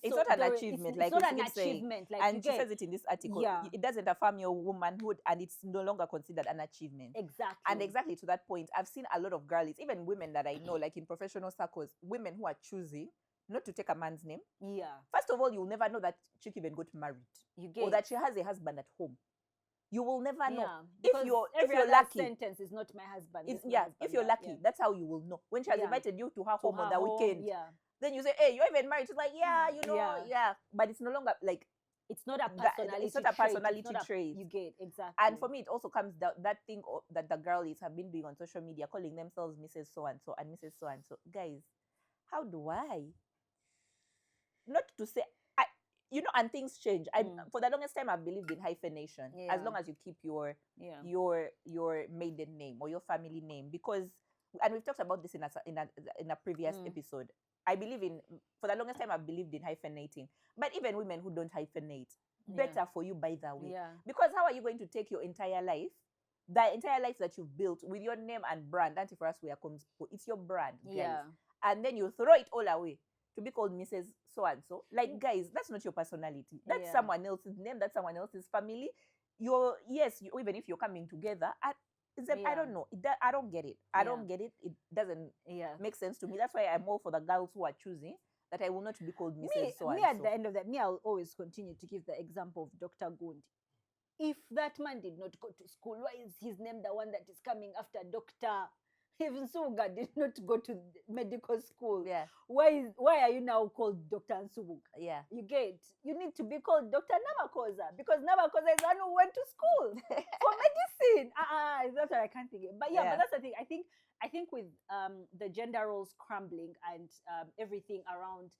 It's not an achievement. It's not an achievement. And she says it in this article. It doesn't affirm your womanhood, and it's no longer considered an achievement. Exactly. And exactly to that point, I've seen a lot of girlies, even women that I know, in professional circles, women who are choosing not to take a man's name. Yeah. First of all, you'll never know that chick even got married. You get. Or that she has a husband at home. You will never know. If you're lucky, sentence is not my husband. If you're lucky, that's how you will know. When she has invited you to her home on the weekend, then you say, hey, you're even married. She's like, but it's no longer it's not a personality. It's not a personality trait. You get, exactly. And for me, it also comes down that thing that the girlies have been doing on social media, calling themselves Mrs. So and so and Mrs. So and so. Guys, how do I? Not to say, and things change. For the longest time, I've believed in hyphenation. As long as you keep your maiden name or your family name, because, and we've talked about this in a previous episode. For the longest time, I've believed in hyphenating. But even women who don't hyphenate, better for you, by the way. Because how are you going to take your entire life, the entire life that you've built with your name and brand? And for us, it's your brand, guys. And then you throw it all away to be called Mrs. So and so. Like, guys, that's not your personality. That's Yeah. someone else's name. That's someone else's family. Even if you're coming together, I Yeah. don't know. I don't get it. I don't get it. It doesn't Yeah. make sense to me. That's why I'm more for the girls who are choosing that I will not be called Mrs. So Me and at so. the end of that, I'll always continue to give the example of Dr. Gund. If that man did not go to school, why is his name the one that is coming after Doctor? Even Suga did not go to medical school. Yeah, Why are you now called Dr. Nsubuga? yeah. You need to be called Dr. Namakosa because Namakosa is the one who went to school for medicine. That's what I can't think of. But Yeah. but that's the thing. I think with the gender roles crumbling and everything around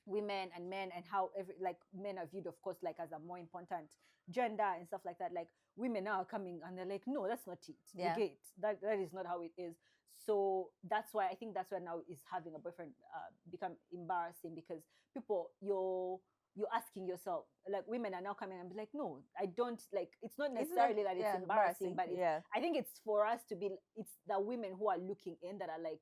women and men and how men are viewed, of course, like as a more important gender and stuff like that. Like women now are coming and they're like, no, that's not it. Yeah. You get that is not how it is. So that's why now is having a boyfriend become embarrassing because people you're asking yourself, like women are now coming and be like, no, I don't like. It's not necessarily that it's embarrassing, but I think it's for us to be. It's the women who are looking in that are like,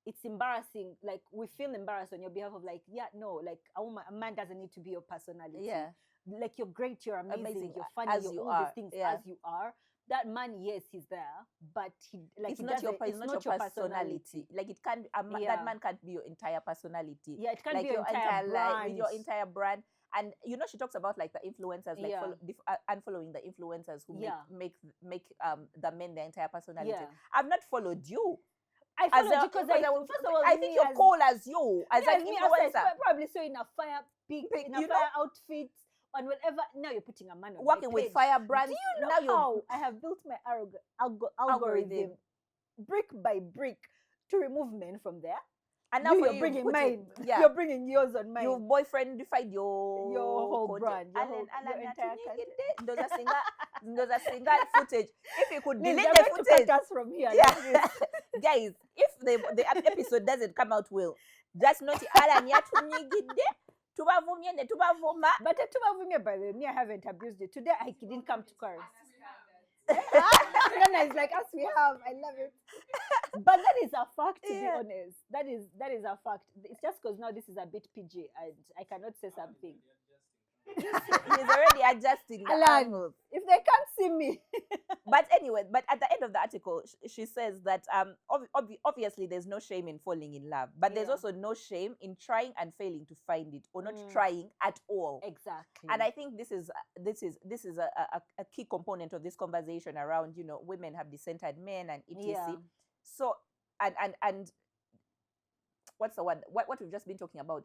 it's embarrassing. Like we feel embarrassed on your behalf of like, a man doesn't need to be your personality. Yeah. Like you're great, you're amazing, you're funny, as you're you all are. these things Yeah. as you are. That man, yes, he's there, but It's not your personality. Like it can't. That man can't be your entire personality. Yeah, it can't like be your entire life, brand. your entire brand. And she talks about like the influencers, like Yeah. unfollowing the influencers who Yeah. make the men their entire personality. Yeah. I've not followed you. I followed because first of all, I think you're cool as you as an me influencer. probably so in a fire pink, in a fire outfit and whatever. Now you're putting a man on Working my with page. fire brands. Do you know now you're how I have built my algorithm brick by brick to remove men from there? And now you're bringing mine. Yeah. You're bringing yours on mine. You boyfriendified your whole content. brand, your entire Those are single footage. If you could Liz, delete they're the going to footage, cut us from here. yeah. Guys, if the episode doesn't come out well, just note tubavuma. But by the way, me, I haven't abused it. Today I didn't come to curse. Nana is like, as we have. I love it. But that is a fact, to be honest. That is a fact. It's just because now this is a bit PG and I cannot say something. He's already adjusting the angles. If they can't see me. But anyway, at the end of the article, she says that obviously there's no shame in falling in love, but there's also no shame in trying and failing to find it or not trying at all. Exactly. And I think this is a key component of this conversation around, women have discentered men and etc. Yeah. So and what's the one? What we've just been talking about?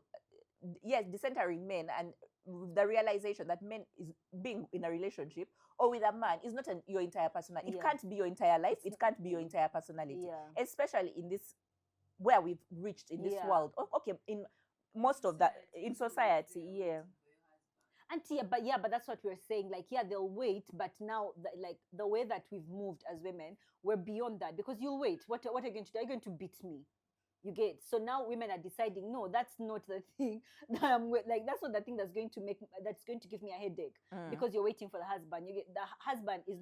Yes, decentering men and the realization that men is being in a relationship or with a man is not your entire personality. It can't be your entire life. It can't be your entire personality. Yeah. Especially in this where we've reached in this world. Okay, in most of that in society, yeah. And but that's what we're saying. Like, they'll wait, but now, the way that we've moved as women, we're beyond that because you'll wait. What are you going to do? Are you going to beat me? You get. So now women are deciding, no, that's not the thing that I'm with. Like, that's not the thing that's going to give me a headache because you're waiting for the husband. The husband is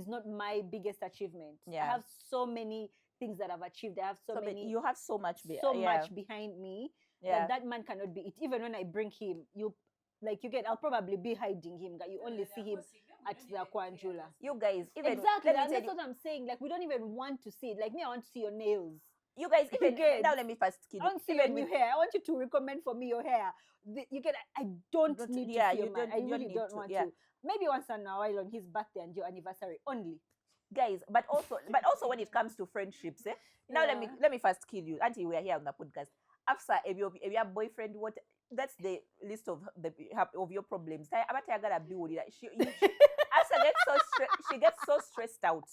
not my biggest achievement. Yeah. I have so many things that I've achieved. I have so many. You have so much. Much behind me. Yeah. That man cannot be it. Even when I bring him, I'll probably be hiding him. That you only see him at the Kwanjula. You guys, even exactly. That's what I'm saying. Like, we don't even want to see it. Like me, I want to see your nails. You guys, even now, let me first kid. I want to see your new hair. I want you to recommend for me your hair. I don't need to see your man. I really don't want to. Maybe once in a while on his birthday and your anniversary only. Guys, but also when it comes to friendships, now let me first kill you until we are here on the podcast. After if you have boyfriend, that's the list of your problems. She gets so stressed out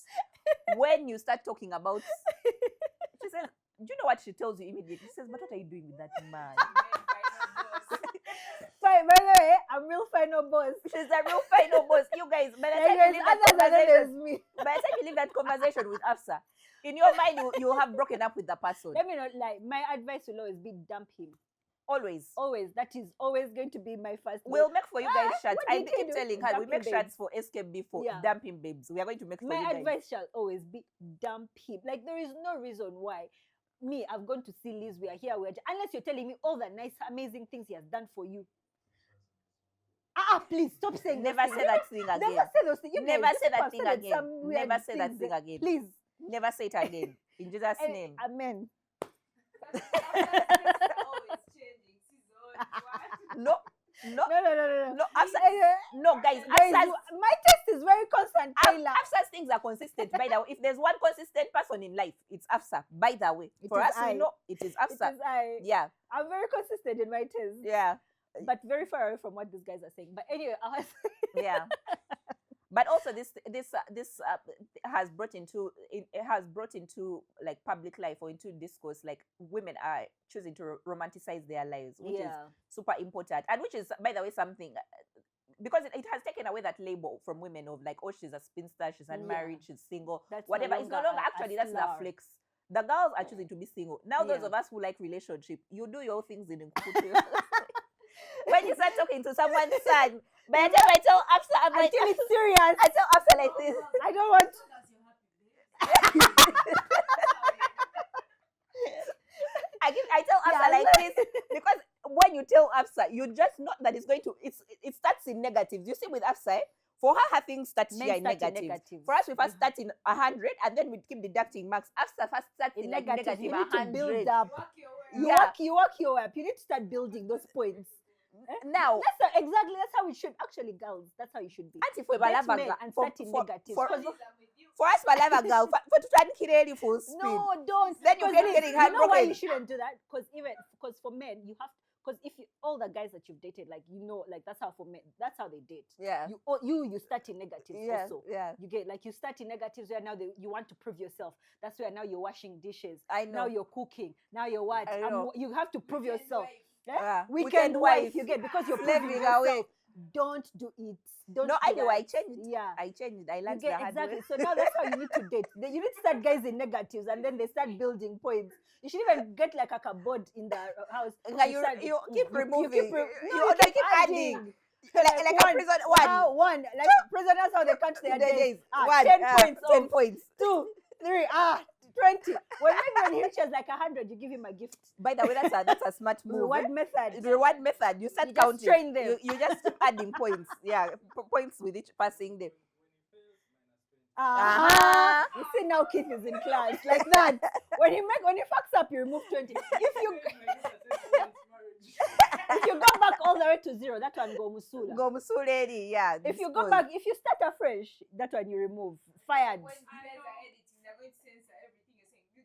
when you start talking about. She says, do you know what she tells you immediately? She says, but what are you doing with that man? By the way, I'm real final boss. She's a real final boss. You guys, by the time you leave that conversation with Afsa, in your mind, you have broken up with the person. Let me not lie. My advice will always be dump him. Always. That is always going to be my first. We'll make for you guys shirts. I keep telling her we make shirts for SKB for dumping babes. We are going to make for you guys. My advice shall always be dump him. Like, there is no reason why. me, I've gone to see Liz. We are here. Unless you're telling me all the nice, amazing things he has done for you. Please stop saying. Never say that thing again. Never say those things. You Never guys, say these that people thing have said again. some weird Never say that things. thing again. Please. Never say it again. In Jesus' name. Amen. Always changing. Season. What? No. No. No, Afsa, Anyway, no, guys. guys, my taste is very constant, Taylor. Afsa's things are consistent. By the way, if there's one consistent person in life, it's Afsa. By the way, It for is us, we I. know it is Afsa. It is I. Yeah, I'm very consistent in my taste. yeah, But very far away from what these guys are saying. But anyway, I was yeah. But also, this has brought into like public life or into discourse, like women are choosing to romanticize their lives, which is super important, and which is, by the way, something because it has taken away that label from women of like, oh, she's a spinster, she's unmarried, she's single, That's whatever. It's no longer a actually that's the slur. flex. The girls are choosing to be single now. Those Yeah. of us who like relationship, you do your things in a when you start talking to someone's son, by the time I tell Afsa, I'm like, until it's serious. I tell Afsa like this. I don't want. I tell Afsa Yeah. like this because when you tell Afsa, you just know that it's going to it starts in negatives. You see with Afsa, for her things start Men here in start in negatives. negatives. For us, we first start in 100 and then we keep deducting marks. Afsa first starts in like negative You need to 100. build up. Work your way. You work your way up. You need to start building those points. Now, Exactly. That's how it should. Actually, girls, that's how you should be. Auntie, for Date Balava men girl, and for, start in for, negatives. for, Because- I'm with you. for us, Balava girl, for to try and kill full speed. No, don't. Then you get getting You know why heartbroken. you shouldn't do that? Because for men, you have. Because if you, all the guys that you've dated, like like that's how for men, that's how they date. Yeah. You start in negatives Yeah, also. yeah. You get like you start in negatives where now you want to prove yourself. That's where now you're washing dishes. I know. Now you're cooking. Now you're what? I know. You have to prove Weekend yourself. wife. Eh? Yeah. Weekend Weekend wife, wife. you get because you're Slaving proving yourself. away. Don't do it. Don't. No, do anyway, I that. changed it. Yeah. I changed it. I You learned get the hard exactly. way. So now that's how you need to date. You need to start guys in negatives, and then they start building points. You should even get like a cupboard in the house. Now you start- keep removing. You You keep adding. Like a prison one. One. Like prisoners, how they count their The days. days. 10 points. 10 off. points. 2, 3, 20. When he reaches like 100, you give him a gift. By the way, that's a smart move. Reward method. The reward method. You start You just counting. train them. You just keep adding points. Yeah, points with each passing day. You see now Keith is in class like that. When he fucks up, you remove 20. If you go back all the way to 0, that one go musula. Go musuledi. Yeah. If you dispose. go back, if you start afresh, that one you remove. Fired. When you guys are editing, they're going to censor everything you're saying. You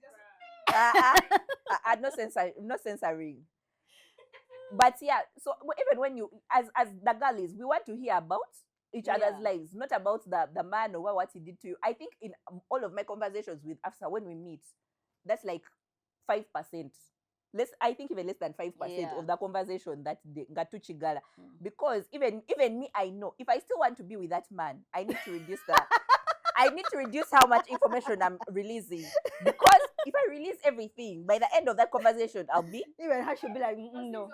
just No censoring. But yeah, so even when you, as the girlies, we want to hear about each other's Yeah. lives, not about the man or what he did to you. I think in all of my conversations with Afsa, when we meet, that's like 5%. I think even less than 5% Yeah. of the conversation that they got to chigala. Mm. Because even me, I know if I still want to be with that man, I need to reduce that. I need to reduce how much information I'm releasing. Because if I release everything, by the end of that conversation, I'll be Even her should be like, no.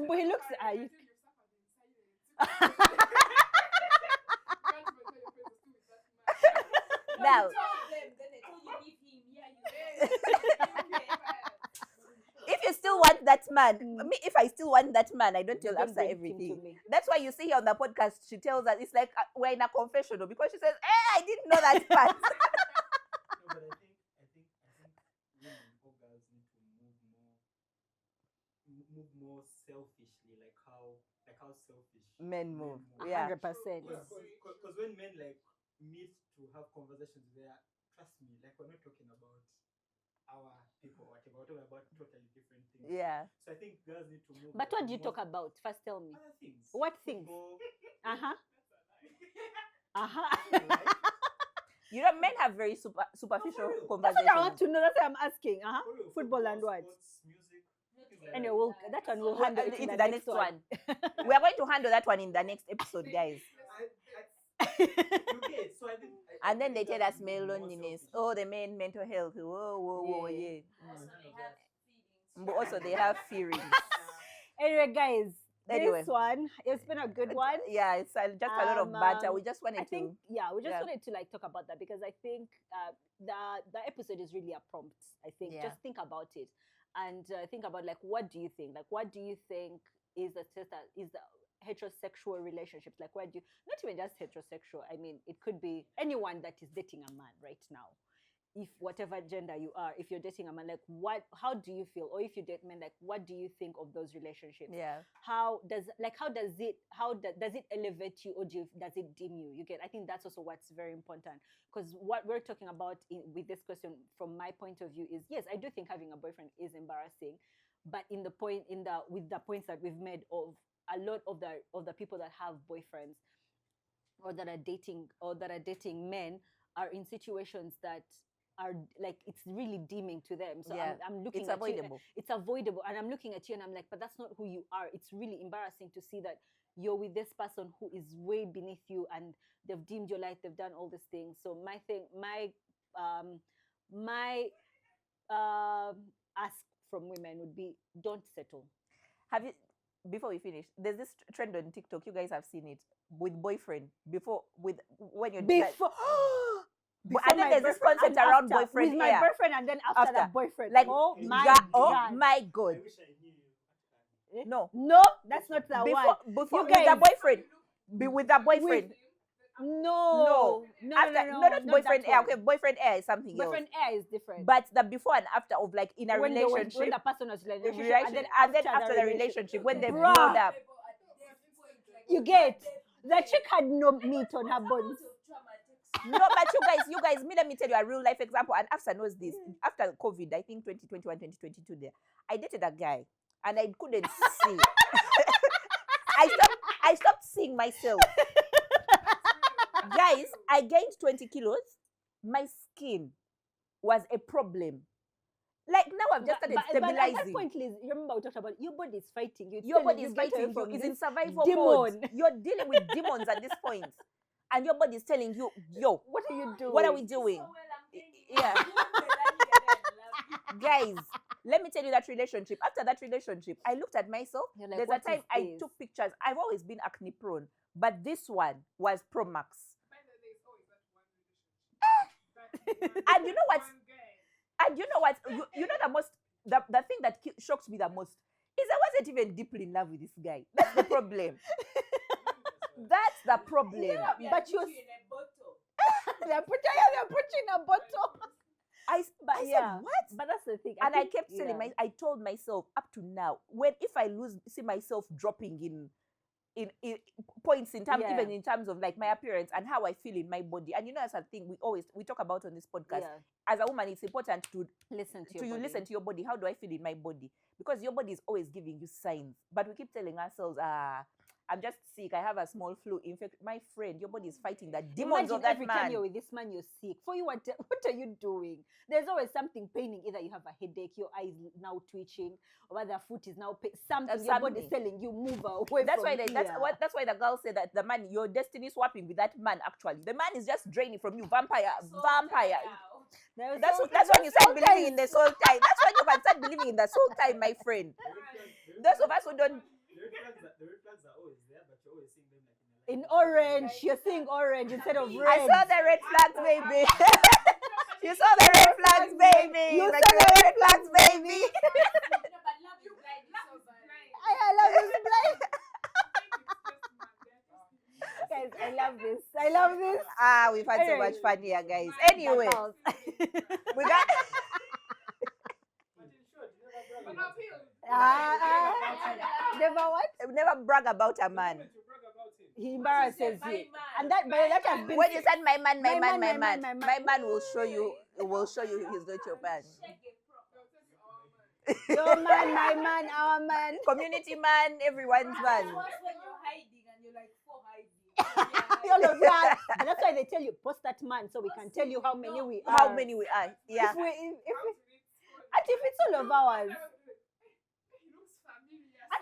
But he looks now. If you still want that man, me, if I still want that man, I don't tell Don't Afsa bring him to everything. me. That's why you see here on the podcast, she tells us it's like we're in a confessional because she says, I didn't know that part. No, but I think women or girls need to move more selfishly, like how selfish Men move. Yeah. 100%. Because when men like meet to have conversations where, trust me, like we're not talking about our people or whatever, we're talking about totally different things. Yeah. So I think girls need to move. But like what do you more talk about? First tell me. Other things. What things? Football, Uh-huh. You know, men have very superficial real. That's what I want conversations. to know. That's what I'm asking. Uh-huh. for real, Football and what? sports, music. things like Anyway, that one will Well, handle it it's in the next one. We are going to handle that one in the next episode, guys. You get, so I think, And then they tell us girls need male to be more loneliness. selfish. Oh, the men mental health. Whoa, Yeah. yeah. Also, they have feelings. But also they have feelings. Anyway, guys, Anyway. this one, it's been a good one. Yeah, it's just a lot of banter. We just I wanted think, to. we just yeah. wanted to like talk about that because I think the episode is really a prompt. I think Yeah. just think about it and think about like what do you think? Like what do you think is the heterosexual relationships? Like where do you, not even just heterosexual? I mean, it could be anyone that is dating a man right now. If whatever gender you are, if you're dating a man, like how do you feel? Or if you date men, like what do you think of those relationships? Yeah. Does it elevate you or does it dim you? You get, I think that's also what's very important, because what we're talking about with this question from my point of view is, yes, I do think having a boyfriend is embarrassing, but with the points that we've made of a lot of the people that have boyfriends or that are dating men are in situations that are like, it's really deeming to them. So Yeah, I'm looking it's at avoidable. you, it's avoidable, and I'm looking at you and I'm like, but that's not who you are. It's really embarrassing to see that you're with this person who is way beneath you and they've dimmed your light, they've done all these things. So my ask from women would be, don't settle. Have you? Before we finish, there's this trend on TikTok. You guys have seen it with boyfriend before when you're Before and then there's this concept around boyfriend with my hair. boyfriend, and then after that boyfriend, Like, oh my God, oh God. my God. I wish I knew you. No, That's not the before one. with guys- the boyfriend, be with the boyfriend. No, After not boyfriend that air. one. Okay, boyfriend air is something Boyfriend else. air is different. But the before and after of like in a when relationship, when the person was in a relationship, relation- and then after the relationship, when they Bruh. build up. you get the chick had no meat on her bones. No, but you guys, let me tell you a real life example. And Afsa knows this. After COVID, I think 2021, 2022 there, I dated a guy and I couldn't see. I stopped seeing myself. Guys, I gained 20 kilos. My skin was a problem. Like now I've just started But at that stabilizing. point, Liz, you remember we talked about your body is fighting you. Your body is fighting you. It's in survival mode. You're dealing with demons at this point. And your body is telling you, yo, What are you doing? what are we doing? Yeah. Guys, let me tell you that relationship. After that relationship, I looked at myself. You're like, There's a what time is I this? took pictures. I've always been acne prone, but this one was Pro Max. And you know what? And you know what? You know the thing that shocks me the most is I wasn't even deeply in love with this guy. That's the problem. That's the problem. Yeah, but you're they're putting a bottle. I yeah. said, what? But that's the thing. And I think- kept telling yeah. I told myself up to now, if I see myself dropping in points in terms, Yeah. even in terms of like my appearance and how I feel in my body. And you know, that's a thing we talk about on this podcast. Yeah. As a woman, it's important to Listen to you your body. listen to your body. How do I feel in my body? Because your body is always giving you signs. But we keep telling ourselves, I'm just sick. I have a small flu. In fact, my friend, your body is fighting the demons Imagine of that every man. time you're with this man, you're sick. For you, what are you doing? There's always something paining. Either you have a headache, your eyes now twitching, or the foot is now something. Your body's telling you move away. That's from why here. that's why the girl said that the man, your destiny swapping with that man. Actually, the man is just draining from you. Vampire. That's when you start believing in the soul time. That's when you can start believing in the soul time, my friend. Those of us who don't. The red flags are always there, but you're always seeing them like In orange, you're seeing orange instead of red. I saw the red flags, baby. You saw the red flags, baby. You Like saw the red flags, baby. I love this blind. Guys, I love this. I love this. We've had so much fun here, guys. Anyway, we got. Never what? Never brag about a man. He embarrasses you. And that has been. When you said my man My man. will show you. Will show you he's not your man. Your man, my man, our man. Community man, everyone's man. All of that. And that's why they tell you post that man so we can tell you how many we are. How many we are? Yeah. If it's all of ours.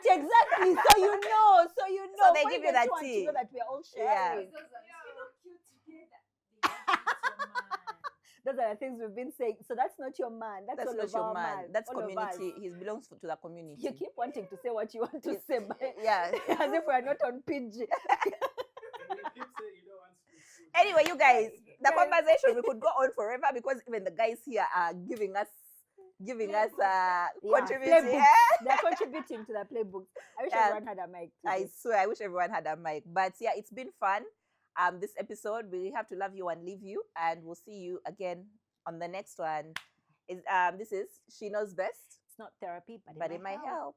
Exactly. So you know. So they give you that want tea. to know that we are all Yeah. sharing. Those are the things we've been saying. So that's not your man. That's all not of your our man. That's all of us. community. He belongs to the community. You keep wanting to say what you want to say, but Yeah. as if we're not on PG. You keep saying you don't want to. Anyway, you guys, the Guys. conversation we could go on forever because even the guys here are giving us contributing. Playbooks. They're contributing to the playbook. I wish Yeah. everyone had a mic. I swear, I wish everyone had a mic. But yeah, it's been fun. This episode, we have to love you and leave you, and we'll see you again on the next one. This is She Knows Best, It's not therapy, but it might help.